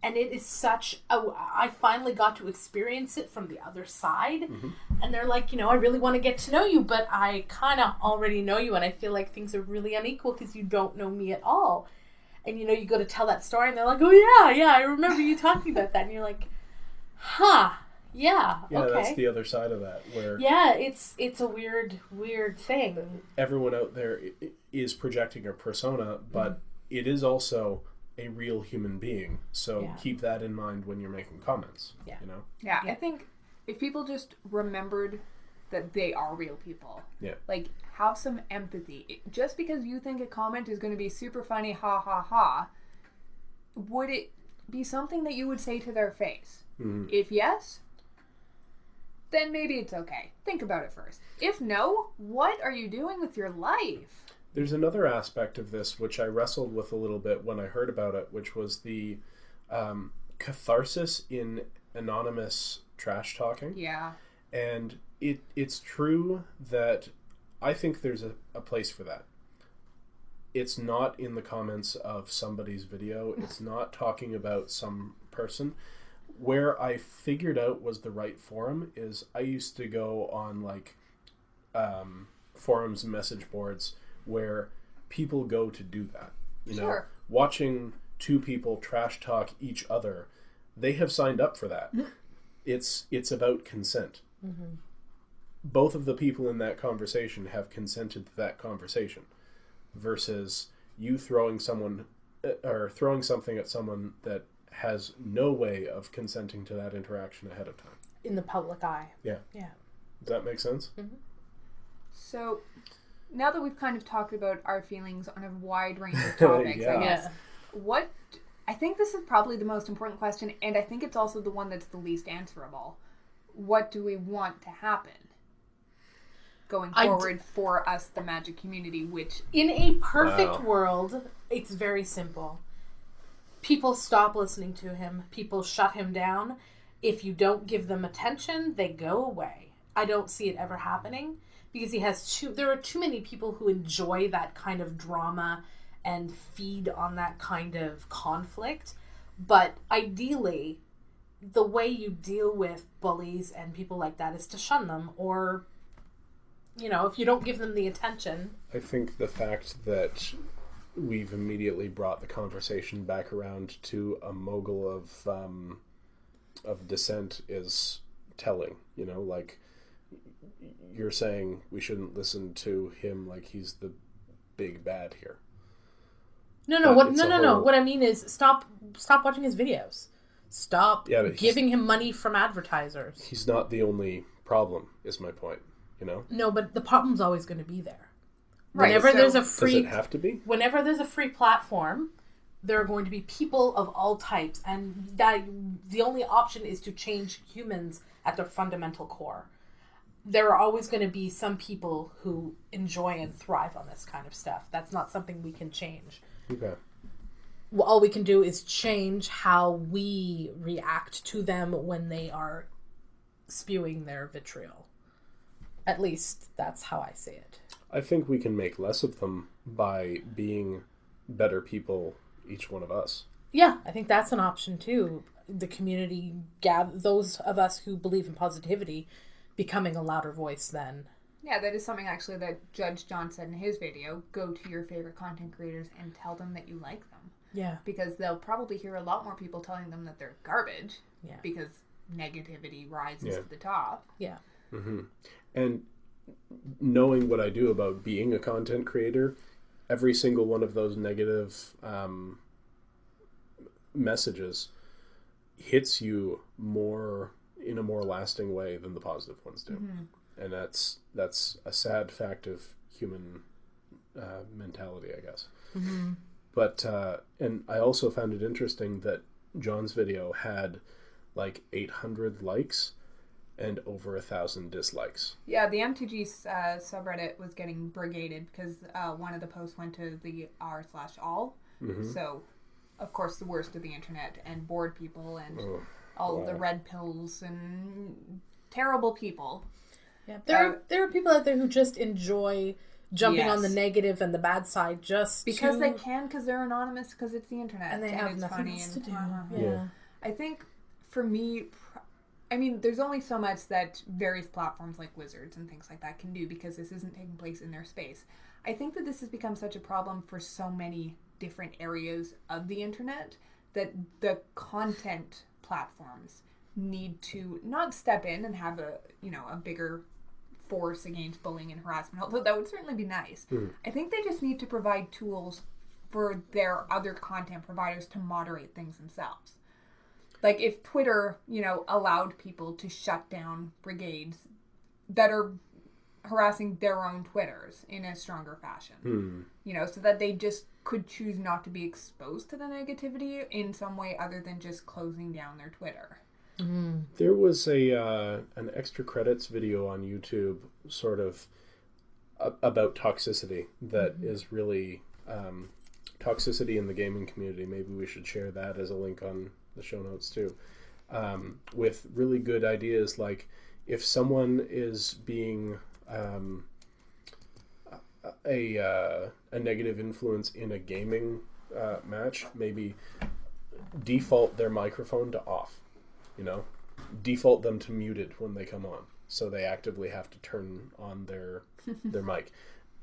And it is such I finally got to experience it from the other side. Mm-hmm. And they're like, I really want to get to know you, but I kind of already know you. And I feel like things are really unequal because you don't know me at all. And, you go to tell that story and they're like, oh, yeah, I remember you talking about that. And you're like, huh, yeah, yeah, okay. That's the other side of that. Where yeah, it's a weird thing. Everyone out there is projecting a persona, but it is also a real human being. So keep that in mind when you're making comments. Yeah. Yeah, I think if people just remembered that they are real people. Yeah. Like, have some empathy. Just because you think a comment is going to be super funny, ha ha ha, would it be something that you would say to their face? Mm-hmm. If yes, then maybe it's okay. Think about it first. If no, what are you doing with your life? There's another aspect of this which I wrestled with a little bit when I heard about it, which was the catharsis in anonymous trash talking. Yeah. And it's true that I think there's a place for that. It's not in the comments of somebody's video. It's not talking about some person. Where I figured out was the right forum is I used to go on forums and message boards where people go to do that. You know, watching two people trash talk each other, they have signed up for that. It's about consent. Mm-hmm. Both of the people in that conversation have consented to that conversation, versus you throwing something at someone that has no way of consenting to that interaction ahead of time. In the public eye. Yeah. Yeah. Does that make sense? Mm-hmm. So, now that we've kind of talked about our feelings on a wide range of topics, I guess, I think this is probably the most important question, and I think it's also the one that's the least answerable. What do we want to happen going forward for us, the Magic community, which... In a perfect world, it's very simple. People stop listening to him. People shut him down. If you don't give them attention, they go away. I don't see it ever happening because there are too many people who enjoy that kind of drama and feed on that kind of conflict. But ideally, the way you deal with bullies and people like that is to shun them, or, if you don't give them the attention. I think the fact that we've immediately brought the conversation back around to a mogul of dissent is telling. You're saying we shouldn't listen to him like he's the big bad here. No. What I mean is stop watching his videos. Stop giving him money from advertisers. He's not the only problem, is my point. No, but the problem's always going to be there. Right. Whenever there's a free, does it have to be? Whenever there's a free platform, there are going to be people of all types, and that the only option is to change humans at their fundamental core. There are always going to be some people who enjoy and thrive on this kind of stuff. That's not something we can change. Okay. Well, all we can do is change how we react to them when they are spewing their vitriol. At least that's how I see it. I think we can make less of them by being better people, each one of us. Yeah, I think that's an option too. The community, those of us who believe in positivity, becoming a louder voice then. Yeah, that is something actually that Judge John said in his video. Go to your favorite content creators and tell them that you like them. Yeah. Because they'll probably hear a lot more people telling them that they're garbage. Yeah. Because negativity rises to the top. Yeah. Mm-hmm. And knowing what I do about being a content creator, every single one of those negative messages hits you more in a more lasting way than the positive ones do. And that's a sad fact of human mentality, I guess. But and I also found it interesting that John's video had like 800 likes and over 1,000 dislikes. Yeah, the MTG subreddit was getting brigaded because one of the posts went to the r/all. So, of course, the worst of the internet, and bored people and all the red pills and terrible people. Yeah, there are people out there who just enjoy jumping on the negative and the bad side just because they can, because they're anonymous, because it's the internet and they have nothing else to do. Yeah. I think for me, I mean, there's only so much that various platforms like Wizards and things like that can do because this isn't taking place in their space. I think that this has become such a problem for so many different areas of the internet that the content platforms need to not step in and have a bigger force against bullying and harassment, although that would certainly be nice. I think they just need to provide tools for their other content providers to moderate things themselves. Like if Twitter, allowed people to shut down brigades that are harassing their own Twitters in a stronger fashion, so that they just could choose not to be exposed to the negativity in some way other than just closing down their Twitter. There was an extra credits video on YouTube sort of about toxicity that is really toxicity in the gaming community. Maybe we should share that as a link on the show notes too, with really good ideas like if someone is being a negative influence in a gaming match, maybe default their microphone to off. Default them to muted when they come on, so they actively have to turn on their mic.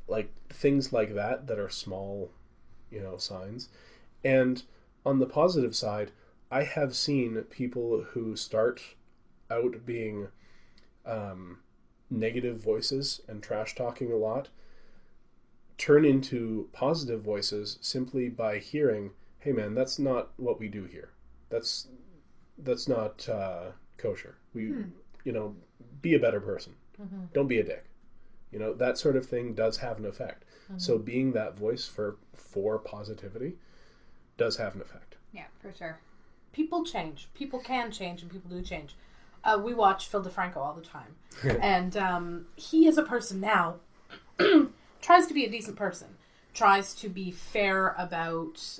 Like things like that are small, signs. And on the positive side, I have seen people who start out being negative voices and trash talking a lot turn into positive voices simply by hearing, hey man, that's not what we do here. That's not kosher. We, be a better person. Don't be a dick. That sort of thing does have an effect. So being that voice for positivity does have an effect. Yeah, for sure. People change. People can change, and people do change. We watch Phil DeFranco all the time. And he is a person now, tries to be a decent person, tries to be fair about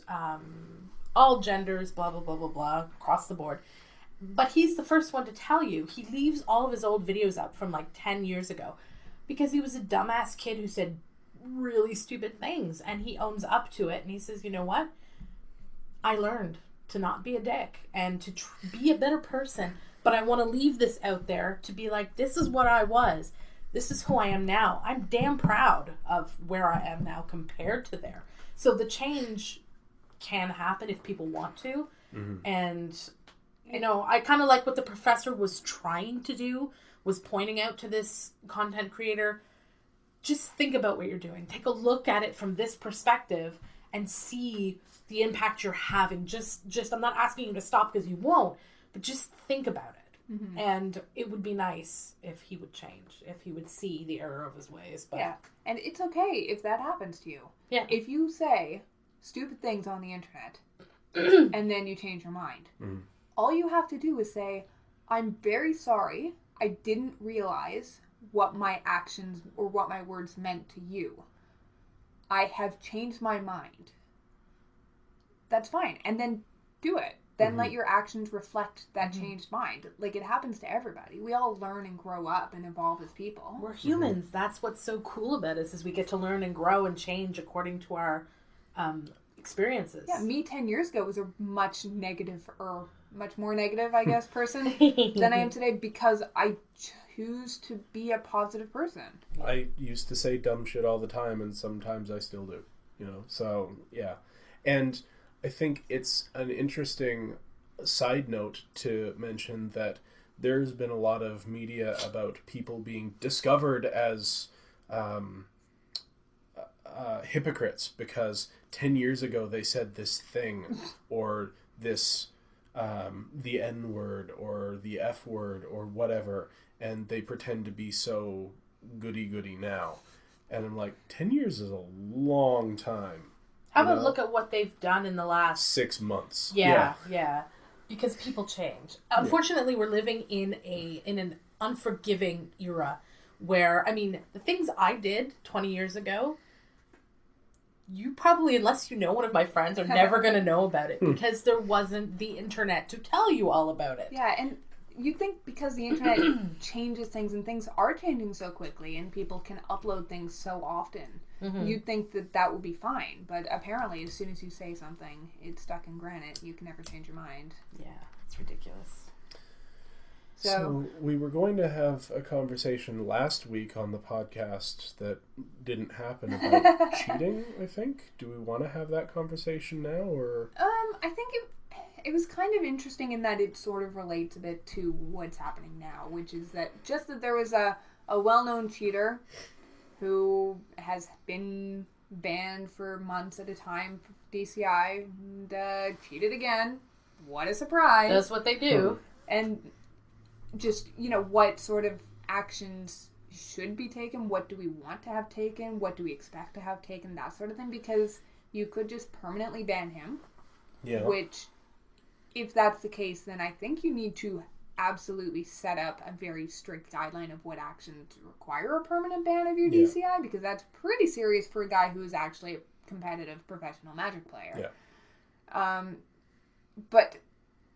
all genders, blah, blah, blah, blah, blah, across the board. But he's the first one to tell you, he leaves all of his old videos up from like 10 years ago because he was a dumbass kid who said really stupid things, and he owns up to it, and he says, you know what? I learned to not be a dick and to be a better person, but I want to leave this out there to be like, this is what I was. This is who I am now. I'm damn proud of where I am now compared to there. So the change can happen if people want to. And, I kind of like what the professor was trying to do, was pointing out to this content creator, just think about what you're doing. Take a look at it from this perspective and see the impact you're having. Just I'm not asking you to stop because you won't, but just think about it. And it would be nice if he would change, if he would see the error of his ways. But yeah, and it's okay if that happens to you. Yeah. If you say stupid things on the internet and then you change your mind, all you have to do is say, I'm very sorry. I didn't realize what my actions or what my words meant to you. I have changed my mind. That's fine. And then do it. Then let your actions reflect that changed mind. Like, it happens to everybody. We all learn and grow up and evolve as people. We're humans. That's what's so cool about us, is we get to learn and grow and change according to our experiences. Yeah, me 10 years ago was a much negative much more negative, I guess, person than I am today because I choose to be a positive person. I used to say dumb shit all the time, and sometimes I still do. So yeah. And I think it's an interesting side note to mention that there's been a lot of media about people being discovered as hypocrites because 10 years ago they said this thing or this the N word or the F word or whatever, and they pretend to be so goody now. And I'm like, 10 years is a long time. How about look at what they've done in the last 6 months? Yeah. Because people change. Unfortunately, we're living in an unforgiving era where, I mean, the things I did 20 years ago, you probably, unless you know one of my friends, are never going to know about it because there wasn't the internet to tell you all about it. Yeah, and you think because the internet changes things and things are changing so quickly and people can upload things so often, you'd think that would be fine. But apparently, as soon as you say something, it's stuck in granite. You can never change your mind. Yeah, it's ridiculous. So we were going to have a conversation last week on the podcast that didn't happen about cheating, I think. Do we want to have that conversation now, or? I think it was kind of interesting in that it sort of relates a bit to what's happening now, which is that just that there was a well-known cheater who has been banned for months at a time from DCI and cheated again. What a surprise. That's what they do. And just, what sort of actions should be taken, what do we want to have taken, what do we expect to have taken, that sort of thing, because you could just permanently ban him, which, if that's the case, then I think you need to absolutely set up a very strict guideline of what actions require a permanent ban of your DCI, because that's pretty serious for a guy who is actually a competitive professional Magic player. But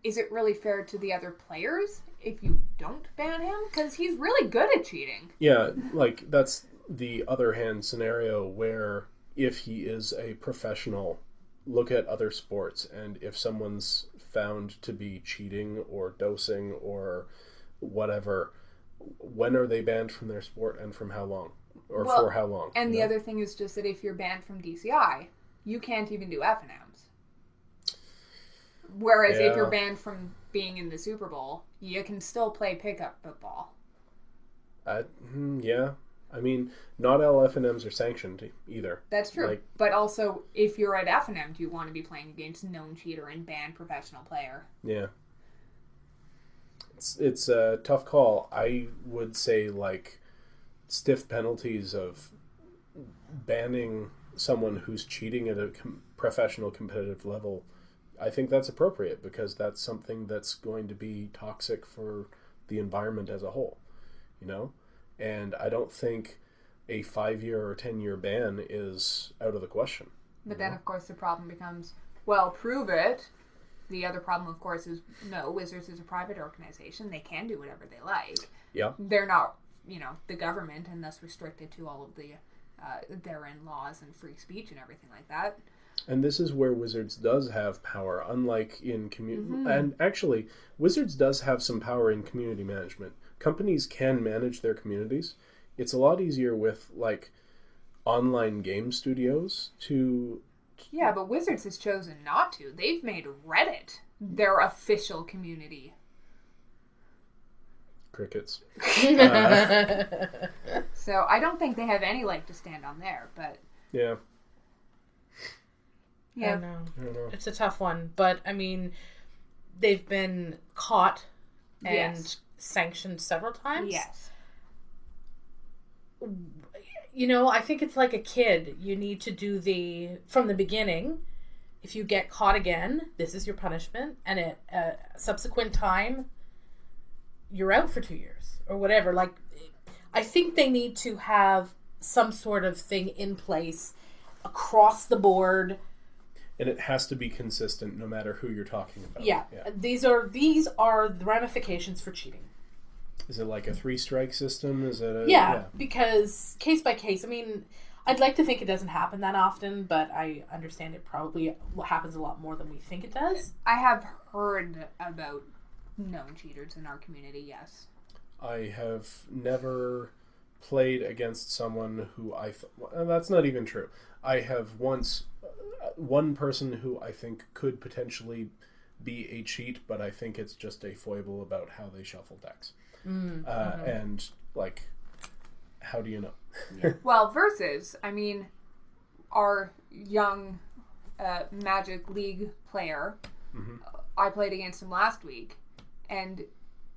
is it really fair to the other players if you don't ban him? Because he's really good at cheating. Yeah, like, that's the other hand scenario where if he is a professional, look at other sports, and if someone's found to be cheating or dosing or whatever, when are they banned from their sport and from how long? Or for how long? And the other thing is just that if you're banned from DCI, you can't even do F&Ms. Whereas if you're banned from being in the Super Bowl, you can still play pickup football. Yeah. I mean, not all F&Ms are sanctioned either. That's true. But also, if you're at F&M, do you want to be playing against known cheater and banned professional player? Yeah. It's a tough call. I would say, stiff penalties of banning someone who's cheating at a professional competitive level. I think that's appropriate because that's something that's going to be toxic for the environment as a whole, And I don't think a 5-year or 10-year ban is out of the question. But then, of course, the problem becomes, well, prove it. The other problem, of course, is no, Wizards is a private organization. They can do whatever they like. Yeah. They're not, the government and thus restricted to all of the therein laws and free speech and everything like that. And this is where Wizards does have power, unlike in And actually, Wizards does have some power in community management. Companies can manage their communities. It's a lot easier with, online game studios to... Yeah, but Wizards has chosen not to. They've made Reddit their official community. Crickets. So I don't think they have any leg to stand on there, but... Yeah. I don't know. It's a tough one, but I mean, they've been caught and sanctioned several times. Yes. I think it's like a kid. You need to do from the beginning. If you get caught again, this is your punishment, and at a subsequent time, you're out for 2 years or whatever. I think they need to have some sort of thing in place across the board. And it has to be consistent no matter who you're talking about. Yeah. These are the ramifications for cheating. Is it like a 3-strike system? Is it Yeah, because case by case, I mean, I'd like to think it doesn't happen that often, but I understand it probably happens a lot more than we think it does. I have heard about known cheaters in our community, yes. I have never played against someone who that's not even true. I have once one person who I think could potentially be a cheat, but I think it's just a foible about how they shuffle decks. And like, how do you know? Yeah. Well, versus, I mean, our young Magic League player, I played against him last week, and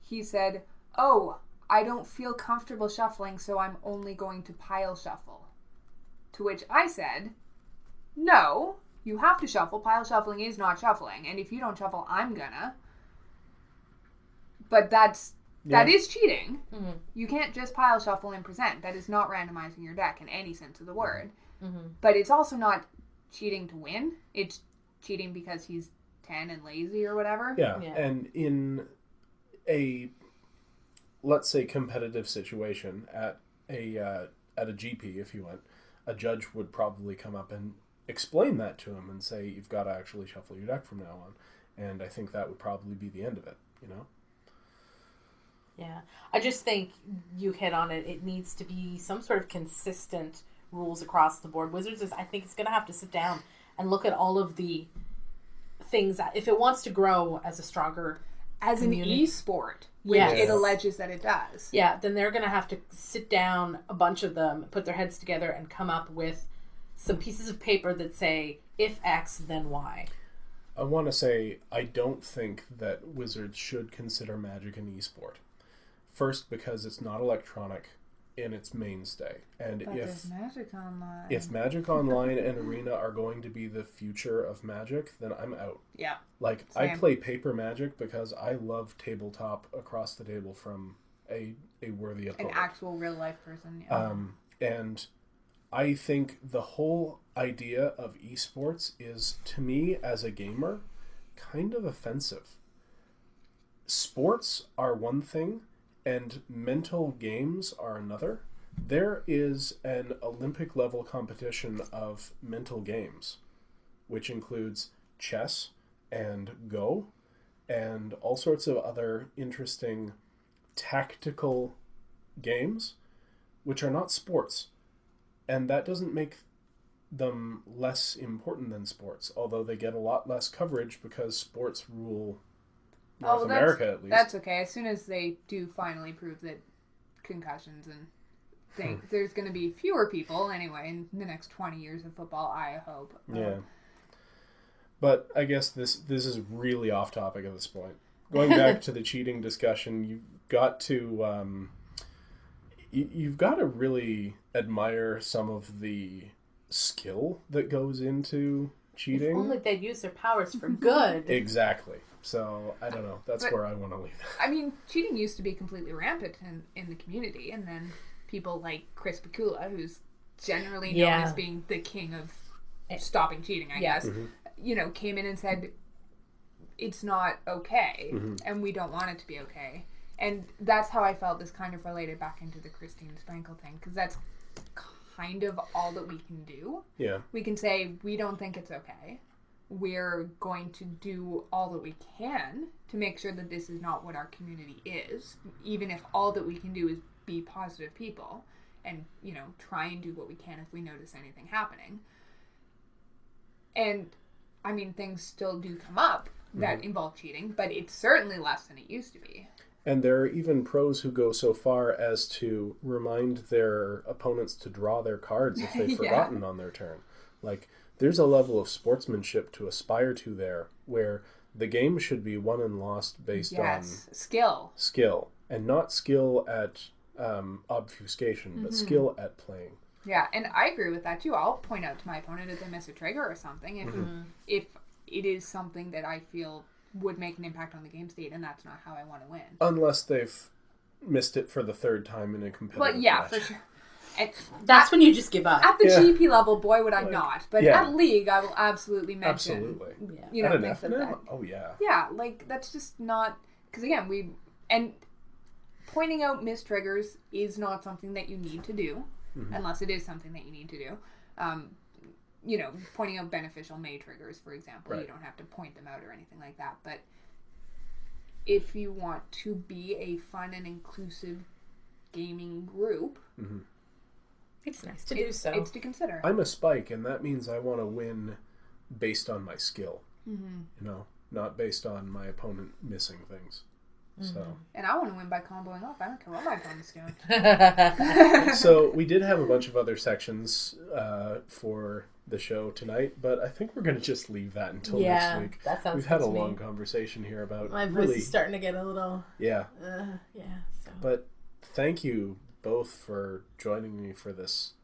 he said, "Oh, I don't feel comfortable shuffling, so I'm only going to pile shuffle." To which I said, "No, you have to shuffle. Pile shuffling is not shuffling, and if you don't shuffle, I'm gonna." But that is cheating. You can't just pile shuffle and present. That is not randomizing your deck in any sense of the word. But it's also not cheating to win. It's cheating because he's 10 and lazy or whatever. Yeah. And in a, let's say, competitive situation at a GP, if you went, a judge would probably come up and explain that to him and say, you've got to actually shuffle your deck from now on. And I think that would probably be the end of it, you know? Yeah. I just think you hit on it. It needs to be some sort of consistent rules across the board. Wizards I think it's going to have to sit down and look at all of the things that, if it wants to grow as a stronger community, an e-sport, which it alleges that it does. Yeah, then they're going to have to sit down, a bunch of them, put their heads together and come up with some pieces of paper that say, if X, then Y. I want to say, I don't think that Wizards should consider Magic an e-sport. First, because it's not electronic in its mainstay. And but there's Magic Online. If Magic Online and Arena are going to be the future of Magic, then I'm out. Yeah. Like, Same. I play paper Magic because I love tabletop across the table from a worthy opponent. An actual real-life person, yeah. And I think the whole idea of esports is, to me, as a gamer, kind of offensive. Sports are one thing, and mental games are another. There is an Olympic level competition of mental games, which includes chess and Go and all sorts of other interesting tactical games, which are not sports. And that doesn't make them less important than sports, although they get a lot less coverage because sports rule North America, at least. That's okay. As soon as they do finally prove that concussions and things, there's going to be fewer people anyway in the next 20 years of football, I hope. Yeah. But I guess this is really off topic at this point. Going back to the cheating discussion, you've got to really admire some of the skill that goes into cheating. If only they'd use their powers for good. Exactly. So, I don't know. That's where I want to leave it. I mean, cheating used to be completely rampant in the community, and then people like Chris Pikula, who's generally known as being the king of stopping cheating, I guess, came in and said, it's not okay, and we don't want it to be okay. And that's how I felt this kind of related back into the Christine Sprankle thing, because that's kind of all that we can do. Yeah. We can say, we don't think it's okay. We're going to do all that we can to make sure that this is not what our community is, even if all that we can do is be positive people and, try and do what we can if we notice anything happening. And, I mean, things still do come up that involve cheating, but it's certainly less than it used to be. And there are even pros who go so far as to remind their opponents to draw their cards if they've forgotten on their turn. Like, there's a level of sportsmanship to aspire to there where the game should be won and lost based on skill, and not skill at obfuscation, but skill at playing. Yeah, and I agree with that too. I'll point out to my opponent if they miss a trigger or something if it is something that I feel would make an impact on the game state, and that's not how I want to win. Unless they've missed it for the third time in a competitive match. For sure. And that's when you just give up. At the GP level, boy, would I not. But at League, I will absolutely mention. Absolutely. At an FNM? Oh, yeah. Yeah, like, that's just not... Because, again, and pointing out missed triggers is not something that you need to do. unless it is something that you need to do. Pointing out beneficial May triggers, for example, you don't have to point them out or anything like that. But if you want to be a fun and inclusive gaming group, it's nice to do so. It's to consider. I'm a spike, and that means I want to win based on my skill. Not based on my opponent missing things. So. And I want to win by comboing off. I don't care what my opponent's doing. So we did have a bunch of other sections for the show tonight, but I think we're going to just leave that until next week. That sounds We've had a long conversation here about my voice is starting to get a little so. But thank you both for joining me for this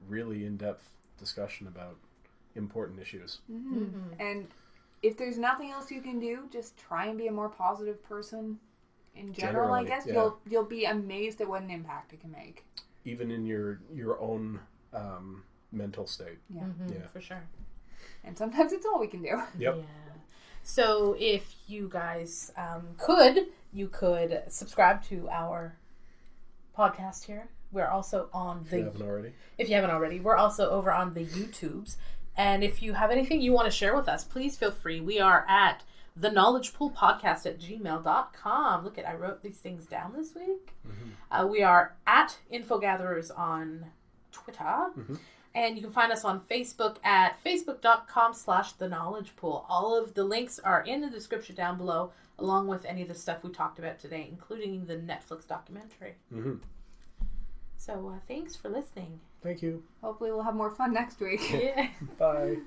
really in-depth discussion about important issues. And if there's nothing else you can do, just try and be a more positive person in general. I guess you'll be amazed at what an impact it can make, even in your own mental state. For sure. And sometimes it's all we can do. Yep. Yeah. So if you guys you could subscribe to our podcast here. We're also on If you haven't already, we're also over on the YouTubes. And if you have anything you want to share with us, please feel free. We are at theknowledgepoolpodcast@gmail.com. Look, I wrote these things down this week. We are at Infogatherers on Twitter. And you can find us on Facebook at facebook.com/theknowledgepool. All of the links are in the description down below, along with any of the stuff we talked about today, including the Netflix documentary. So thanks for listening. Thank you. Hopefully we'll have more fun next week. Yeah. Bye.